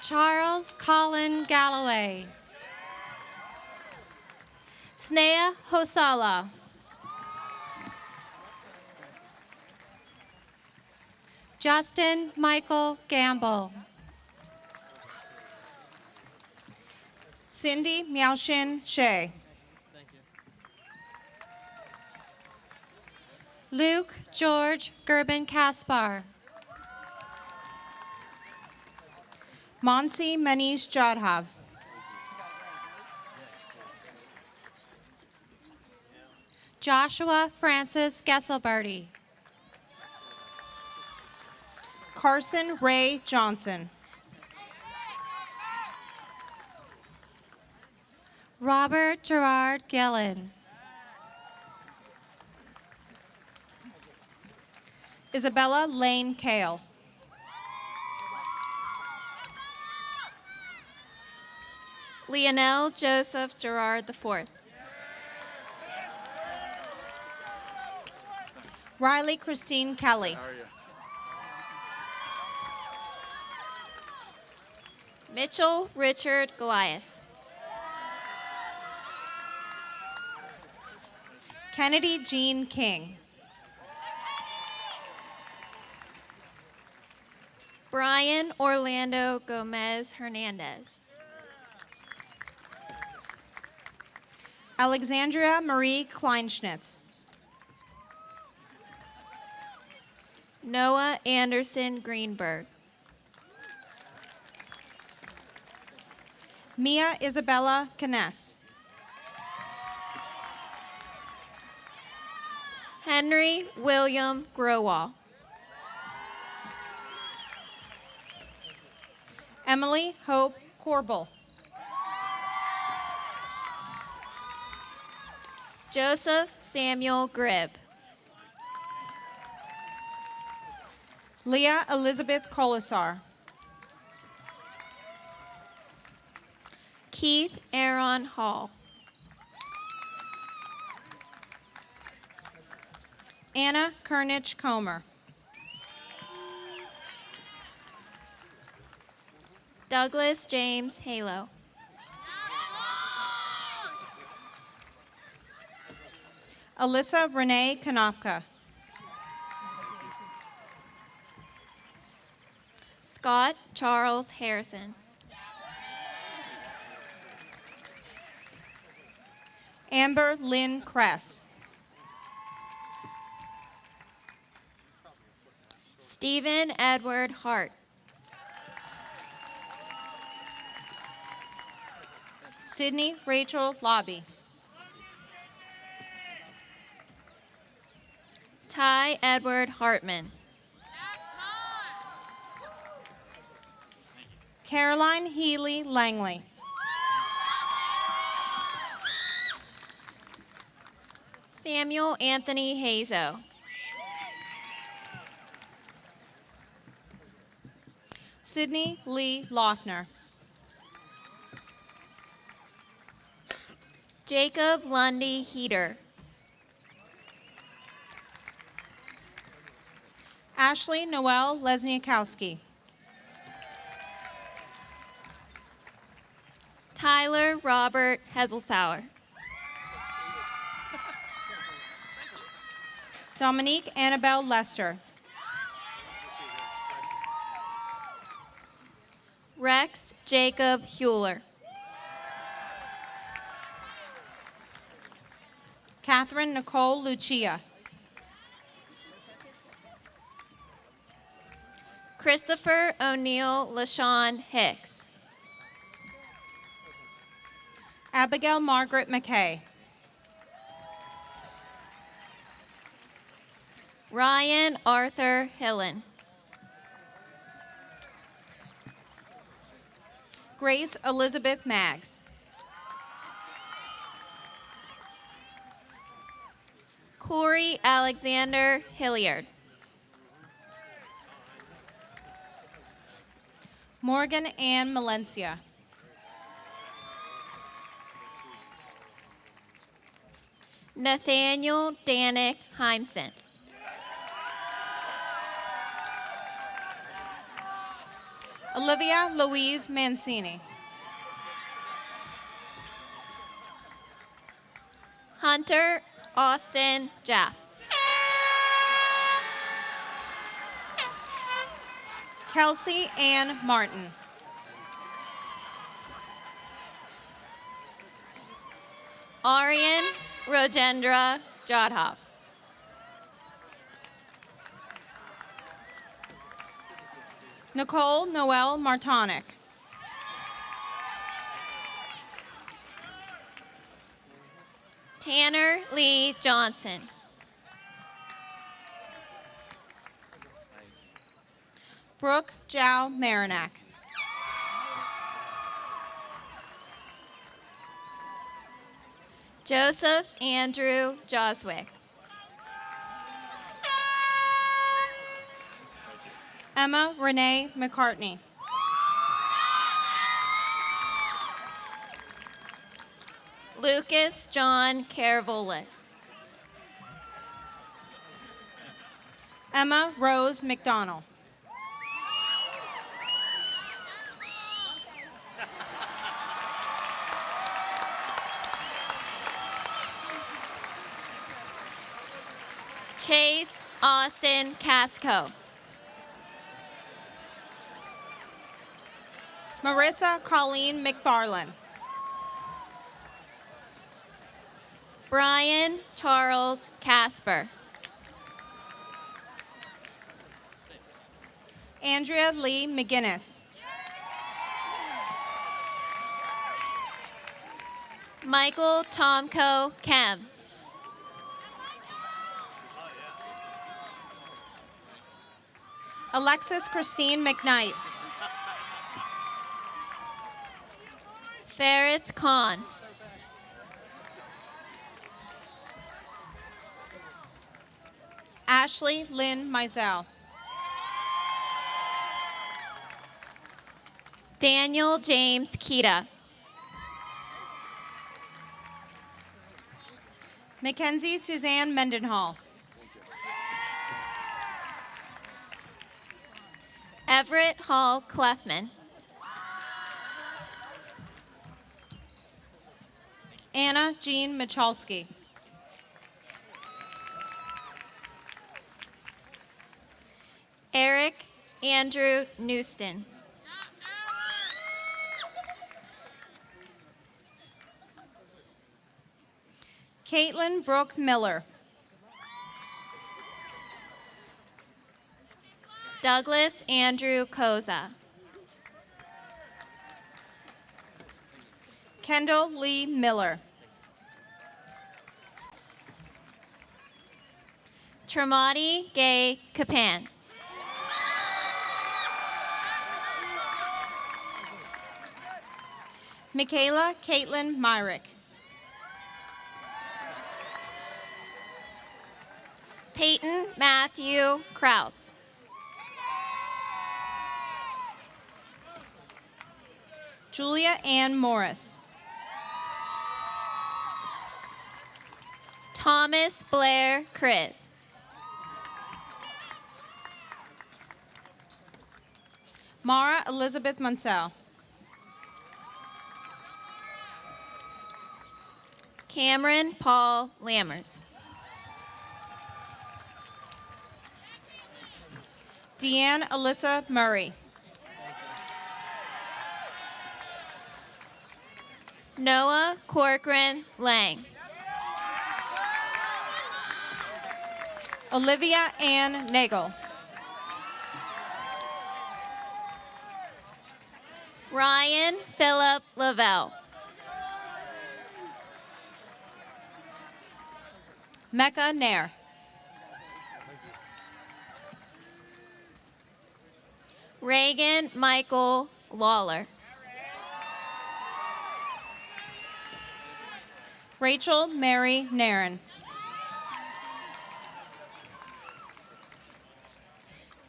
Speaker 3: Charles Colin Galloway.
Speaker 10: Snea Hosala.
Speaker 3: Justin Michael Gamble.
Speaker 11: Cindy Miaoshin Shea.
Speaker 3: Luke George Gerben Kaspar.
Speaker 11: Mansi Manish Jadhav.
Speaker 3: Joshua Francis Gesselberty.
Speaker 11: Carson Ray Johnson.
Speaker 3: Robert Gerard Gillen.
Speaker 11: Isabella Lane Kale.
Speaker 12: Lionel Joseph Gerard IV.
Speaker 11: Riley Christine Kelly.
Speaker 12: Mitchell Richard Goliath.
Speaker 11: Kennedy Jean King.
Speaker 12: Brian Orlando Gomez Hernandez.
Speaker 11: Alexandria Marie Kleinschnitz.
Speaker 12: Noah Anderson Greenberg.
Speaker 11: Mia Isabella Kness.
Speaker 12: Henry William Growall.
Speaker 11: Emily Hope Corbel.
Speaker 12: Joseph Samuel Gribb.
Speaker 11: Leah Elizabeth Colasar.
Speaker 12: Keith Aaron Hall.
Speaker 11: Anna Kernich Comer.
Speaker 12: Douglas James Halo.
Speaker 11: Alyssa Renee Konopka.
Speaker 12: Scott Charles Harrison.
Speaker 11: Amber Lynn Kress.
Speaker 12: Stephen Edward Hart.
Speaker 11: Sydney Rachel Lobby.
Speaker 12: Ty Edward Hartman.
Speaker 11: Caroline Healy Langley.
Speaker 12: Samuel Anthony Hazo.
Speaker 11: Sydney Lee Loeffner.
Speaker 12: Jacob Lundy Heater.
Speaker 11: Ashley Noel Lesniakowski.
Speaker 12: Tyler Robert Heselsauer.
Speaker 11: Dominique Annabelle Lester.
Speaker 12: Rex Jacob Hewler.
Speaker 11: Catherine Nicole Lucia.
Speaker 12: Christopher O'Neill LaShawn Hicks.
Speaker 11: Abigail Margaret McKay.
Speaker 12: Ryan Arthur Hillen.
Speaker 11: Grace Elizabeth Maggs.
Speaker 12: Corey Alexander Hilliard.
Speaker 11: Morgan Ann Malencia.
Speaker 12: Nathaniel Danick Heimson.
Speaker 11: Olivia Louise Mancini.
Speaker 12: Hunter Austin Jaff.
Speaker 11: Kelsey Ann Martin.
Speaker 12: Aryan Rajendra Jadhav.
Speaker 11: Nicole Noel Martonic.
Speaker 12: Tanner Lee Johnson.
Speaker 11: Brooke Zhao Marinac.
Speaker 12: Joseph Andrew Joswick.
Speaker 11: Emma Renee McCartney.
Speaker 12: Lucas John Caravolis.
Speaker 11: Emma Rose McDonald.
Speaker 12: Chase Austin Casco.
Speaker 11: Marissa Colleen McFarland.
Speaker 12: Brian Charles Casper.
Speaker 11: Andrea Lee McGinnis.
Speaker 12: Michael Tomko Kem.
Speaker 11: Alexis Christine McKnight.
Speaker 12: Ferris Khan.
Speaker 11: Ashley Lynn Mizell.
Speaker 12: Daniel James Kita.
Speaker 11: Mackenzie Suzanne Mendenhall.
Speaker 12: Everett Hall Clefman.
Speaker 11: Anna Jean Michalski.
Speaker 12: Eric Andrew Newston.
Speaker 11: Caitlin Brooke Miller.
Speaker 12: Douglas Andrew Koza.
Speaker 11: Kendall Lee Miller.
Speaker 12: Tramati Gay Kapan.
Speaker 11: Michaela Caitlin Myrick.
Speaker 12: Peyton Matthew Kraus.
Speaker 11: Julia Ann Morris.
Speaker 12: Thomas Blair Chris.
Speaker 11: Mara Elizabeth Munsell.
Speaker 12: Cameron Paul Lammers.
Speaker 11: Deanne Alyssa Murray.
Speaker 12: Noah Corcoran Lang.
Speaker 11: Olivia Ann Nagel.
Speaker 12: Ryan Philip Lavelle.
Speaker 11: Mecca Nair.
Speaker 12: Reagan Michael Lawler.
Speaker 11: Rachel Mary Nairn.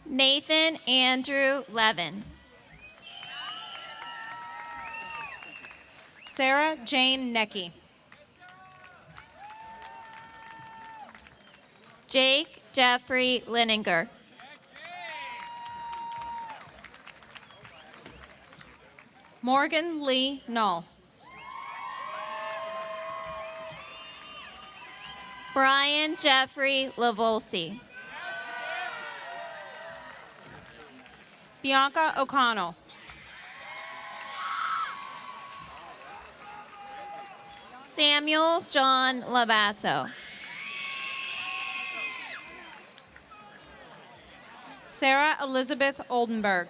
Speaker 12: Nathan Andrew Levin.
Speaker 11: Sarah Jane Necky.
Speaker 12: Jake Jeffrey Lininger.
Speaker 11: Morgan Lee Null.
Speaker 12: Brian Jeffrey Lavolsi.
Speaker 11: Bianca O'Connell.
Speaker 12: Samuel John Labasso.
Speaker 11: Sarah Elizabeth Oldenburg.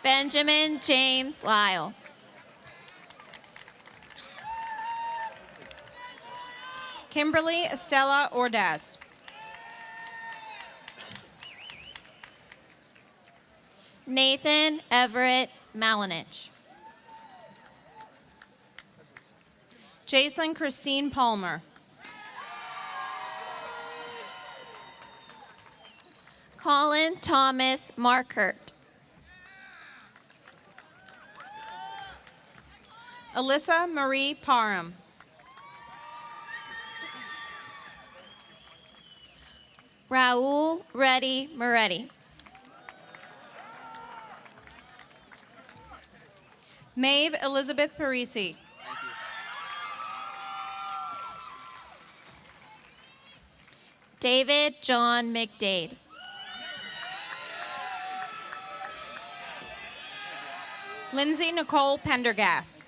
Speaker 12: Benjamin James Lyle.
Speaker 11: Kimberly Estella Ordaz.
Speaker 12: Nathan Everett Malinich.
Speaker 11: Jason Christine Palmer.
Speaker 12: Colin Thomas Markert.
Speaker 11: Alyssa Marie Parham.
Speaker 12: Raul Reddy Moretti.
Speaker 11: Maeve Elizabeth Parisi.
Speaker 12: David John McDade.
Speaker 11: Lindsay Nicole Pendergast.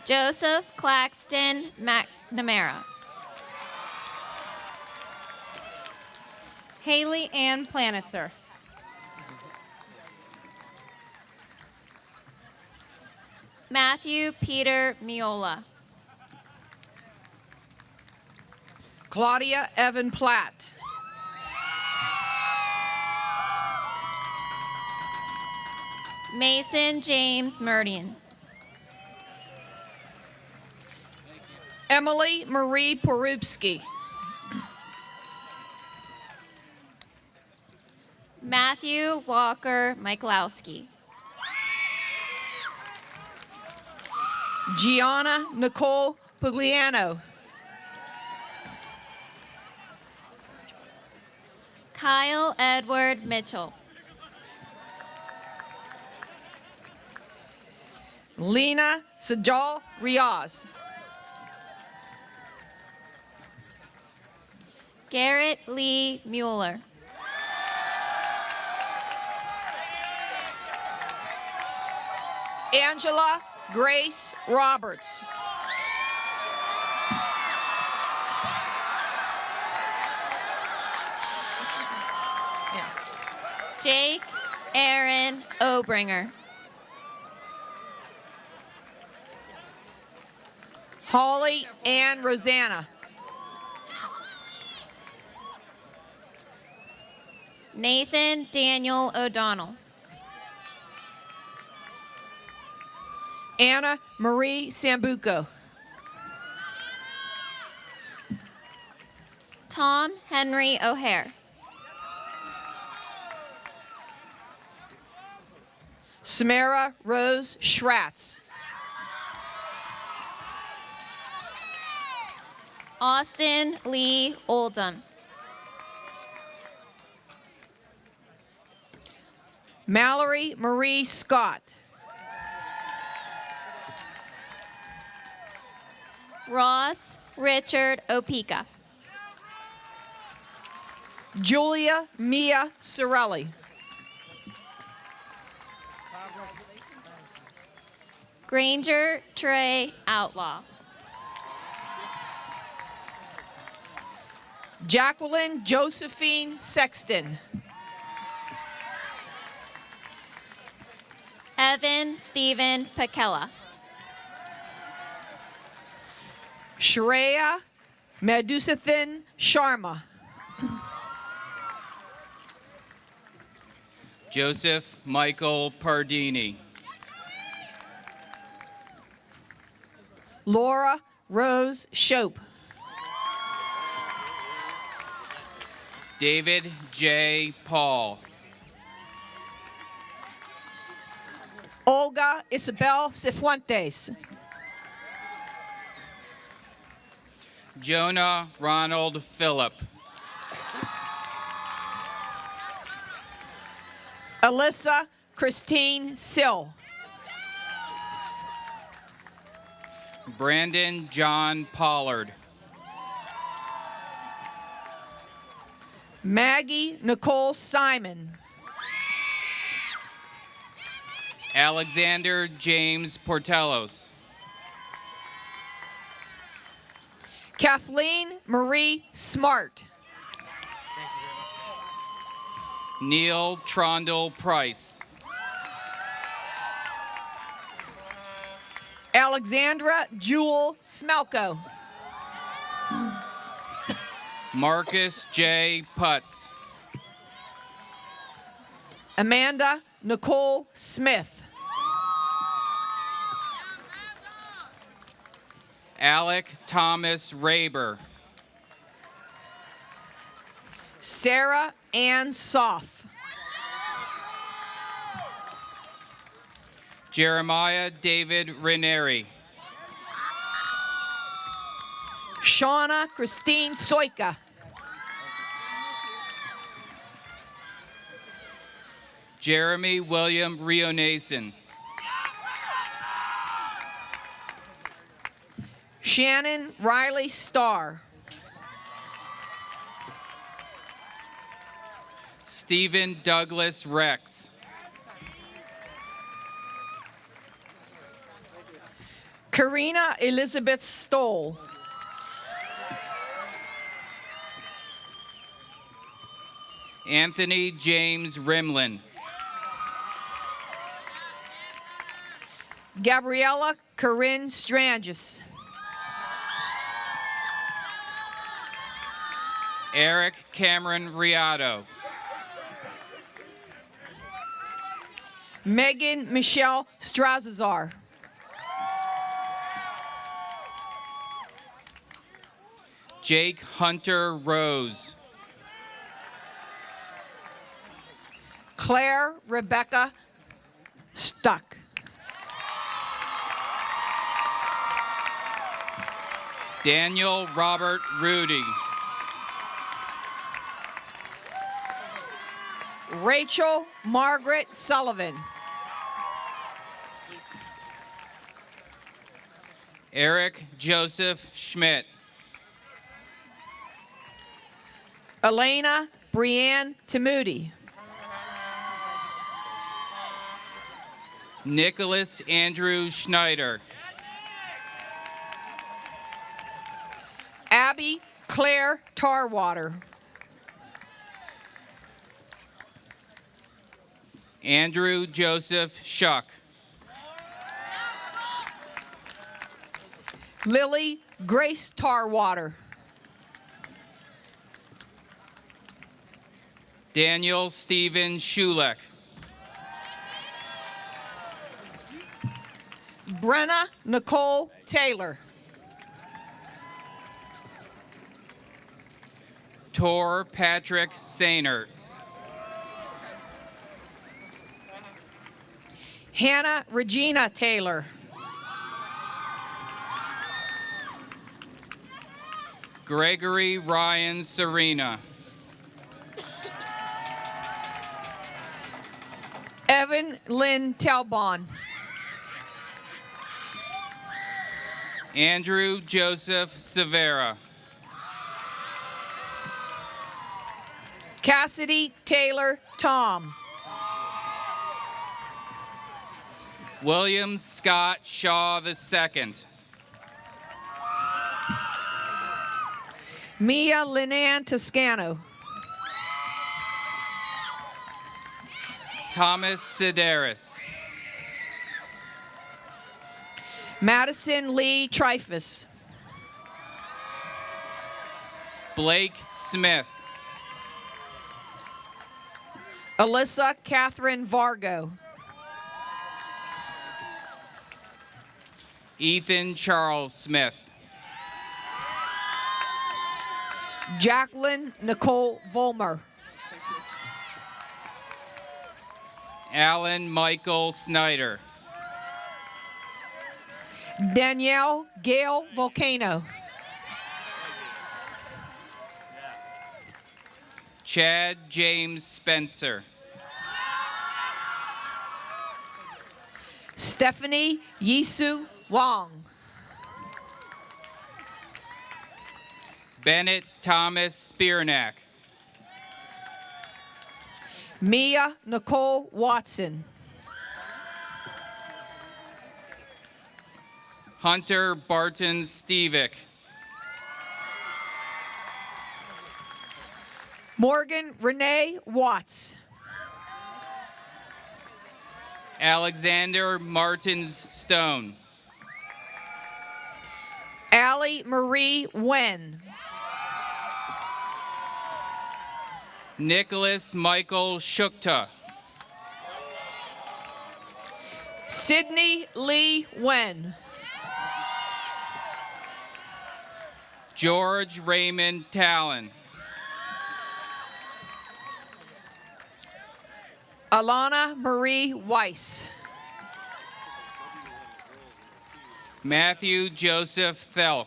Speaker 12: Joseph Claxton McNamara.
Speaker 11: Haley Ann Planitzer.
Speaker 12: Matthew Peter Miola.
Speaker 13: Claudia Evan Platt.
Speaker 12: Mason James Murdian.
Speaker 13: Emily Marie Porubsky.
Speaker 12: Matthew Walker Michalowski.
Speaker 13: Gianna Nicole Pugliano.
Speaker 12: Kyle Edward Mitchell.
Speaker 13: Lena Sajal Riaz.
Speaker 12: Garrett Lee Mueller.
Speaker 13: Angela Grace Roberts.
Speaker 12: Jake Aaron Obringer.
Speaker 13: Holly Ann Rosanna.
Speaker 12: Nathan Daniel O'Donnell.
Speaker 13: Anna Marie Sambuco.
Speaker 12: Tom Henry O'Hare.
Speaker 13: Samara Rose Schratz.
Speaker 12: Austin Lee Oldham.
Speaker 13: Mallory Marie Scott.
Speaker 12: Ross Richard Opeka.
Speaker 13: Julia Mia Sorelli.
Speaker 12: Granger Trey Outlaw.
Speaker 13: Jacqueline Josephine Sexton.
Speaker 12: Evan Stephen Pakela.
Speaker 13: Shreya Medusathan Sharma.
Speaker 1: Joseph Michael Pardini.
Speaker 13: Laura Rose Shope.
Speaker 1: David J. Paul.
Speaker 13: Olga Isabel Cifuentes.
Speaker 1: Jonah Ronald Phillip.
Speaker 13: Alyssa Christine Sill.
Speaker 1: Brandon John Pollard.
Speaker 13: Maggie Nicole Simon.
Speaker 1: Alexander James Portelos.
Speaker 13: Kathleen Marie Smart.
Speaker 1: Neil Trondle Price.
Speaker 13: Alexandra Jewel Smelko.
Speaker 1: Marcus J. Putz.
Speaker 13: Amanda Nicole Smith.
Speaker 1: Alec Thomas Raber.
Speaker 13: Sarah Ann Soff.
Speaker 1: Jeremiah David Ranieri.
Speaker 13: Shauna Christine Soika.
Speaker 1: Jeremy William Rionason.
Speaker 13: Shannon Riley Starr.
Speaker 1: Stephen Douglas Rex.
Speaker 13: Karina Elizabeth Stoll.
Speaker 1: Anthony James Rimlin.
Speaker 13: Gabriella Corinne Strangis.
Speaker 1: Eric Cameron Riato.
Speaker 13: Megan Michelle Strazazar.
Speaker 1: Jake Hunter Rose.
Speaker 13: Claire Rebecca Stuck.
Speaker 1: Daniel Robert Rudy.
Speaker 13: Rachel Margaret Sullivan.
Speaker 1: Eric Joseph Schmidt.
Speaker 13: Elena Brianne Tamuti.
Speaker 1: Nicholas Andrew Schneider.
Speaker 13: Abby Claire Tarwater.
Speaker 1: Andrew Joseph Shuck.
Speaker 13: Lily Grace Tarwater.
Speaker 1: Daniel Stephen Schulek.
Speaker 13: Brenna Nicole Taylor.
Speaker 1: Tor Patrick Sainert.
Speaker 13: Hannah Regina Taylor.
Speaker 1: Gregory Ryan Serena.
Speaker 13: Evan Lynn Telbon.
Speaker 1: Andrew Joseph Severa.
Speaker 13: Cassidy Taylor Tom.
Speaker 1: William Scott Shaw II.
Speaker 13: Mia Linan Toscano.
Speaker 1: Thomas Sedaris.
Speaker 13: Madison Lee Trifus.
Speaker 1: Blake Smith.
Speaker 13: Alyssa Catherine Vargo.
Speaker 1: Ethan Charles Smith.
Speaker 13: Jacqueline Nicole Volmer.
Speaker 1: Alan Michael Snyder.
Speaker 13: Danielle Gail Volcano.
Speaker 1: Chad James Spencer.
Speaker 13: Stephanie Yisu Wong.
Speaker 1: Bennett Thomas Spearnack.
Speaker 13: Mia Nicole Watson.
Speaker 1: Hunter Barton Stevick.
Speaker 13: Morgan Renee Watts.
Speaker 1: Alexander Martins Stone.
Speaker 13: Allie Marie Wen.
Speaker 1: Nicholas Michael Shukta.
Speaker 13: Sydney Lee Wen.
Speaker 1: George Raymond Talon.
Speaker 13: Alana Marie Weiss.
Speaker 1: Matthew Joseph Thelk.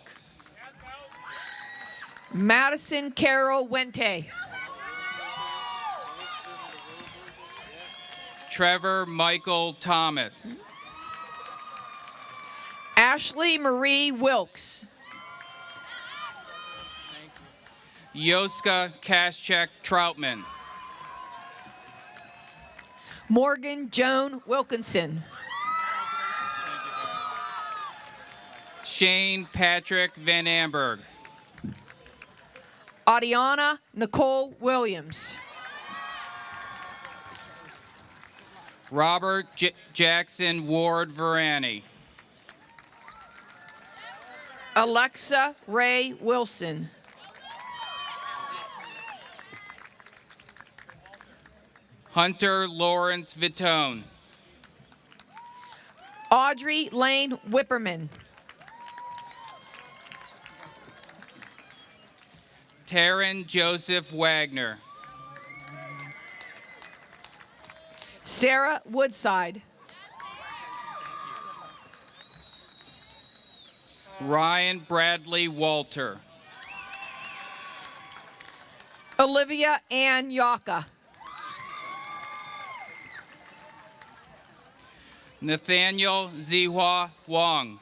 Speaker 13: Madison Carol Wente.
Speaker 1: Trevor Michael Thomas.
Speaker 13: Ashley Marie Wilkes.
Speaker 1: Yoska Kaschek Troutman.
Speaker 13: Morgan Joan Wilkinson.
Speaker 1: Shane Patrick Van Amberg.
Speaker 13: Adiana Nicole Williams.
Speaker 1: Robert Jackson Ward Varani.
Speaker 13: Alexa Ray Wilson.
Speaker 1: Hunter Lawrence Vitone.
Speaker 13: Audrey Lane Whipperman.
Speaker 1: Taryn Joseph Wagner.
Speaker 13: Sarah Woodside.
Speaker 1: Ryan Bradley Walter.
Speaker 13: Olivia Ann Yaka.
Speaker 1: Nathaniel Zihua Wong.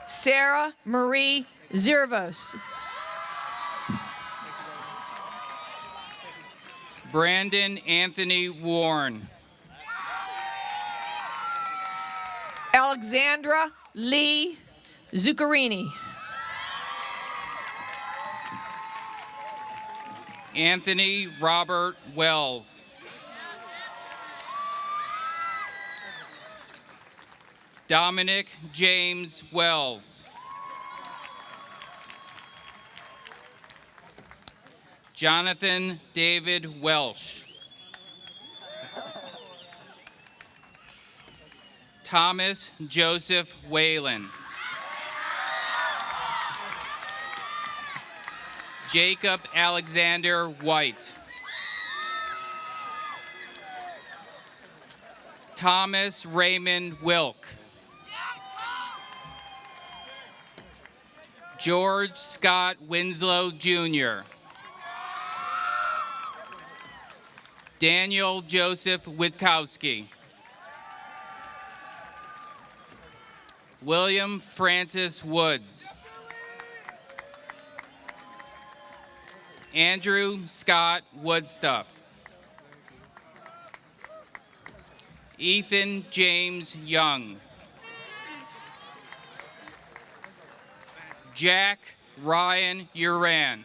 Speaker 13: Sarah Marie Zervos.
Speaker 1: Brandon Anthony Warren.
Speaker 13: Alexandra Lee Zuccarini.
Speaker 1: Anthony Robert Wells. Dominic James Wells. Jonathan David Welsh. Thomas Joseph Whalen. Jacob Alexander White. Thomas Raymond Wilk. George Scott Winslow Jr. Daniel Joseph Witkowski. William Francis Woods. Andrew Scott Woodstuff. Ethan James Young. Jack Ryan Uran.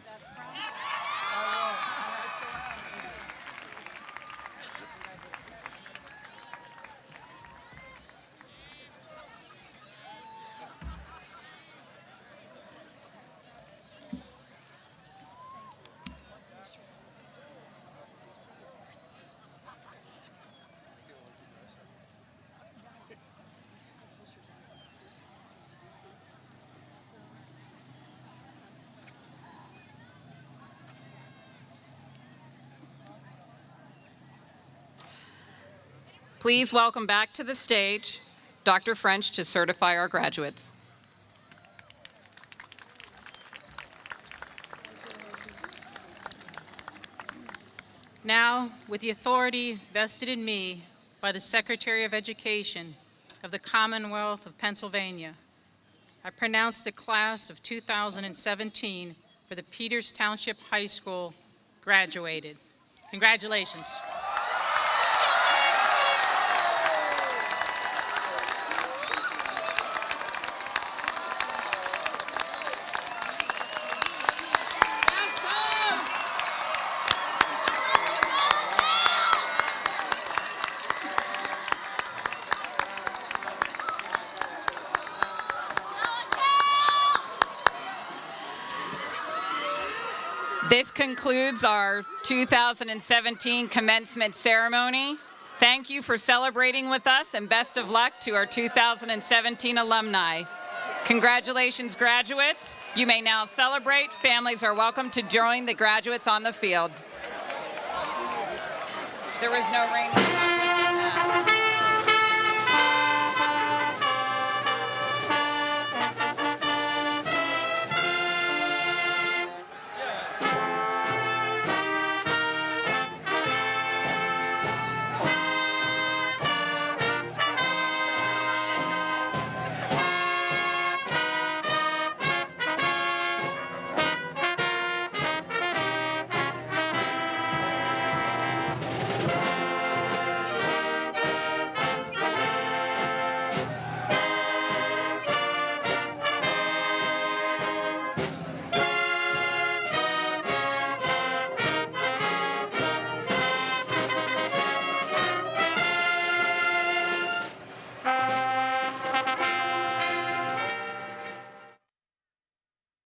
Speaker 2: Please welcome back to the stage Dr. French to certify our graduates.
Speaker 6: Now, with the authority vested in me by the Secretary of Education of the Commonwealth of Pennsylvania, I pronounce the class of 2017 for the Peters Township High School graduated. Congratulations.
Speaker 2: This concludes our 2017 commencement ceremony. Thank you for celebrating with us, and best of luck to our 2017 alumni. Congratulations, graduates. You may now celebrate. Families are welcome to join the graduates on the field. There was no rain.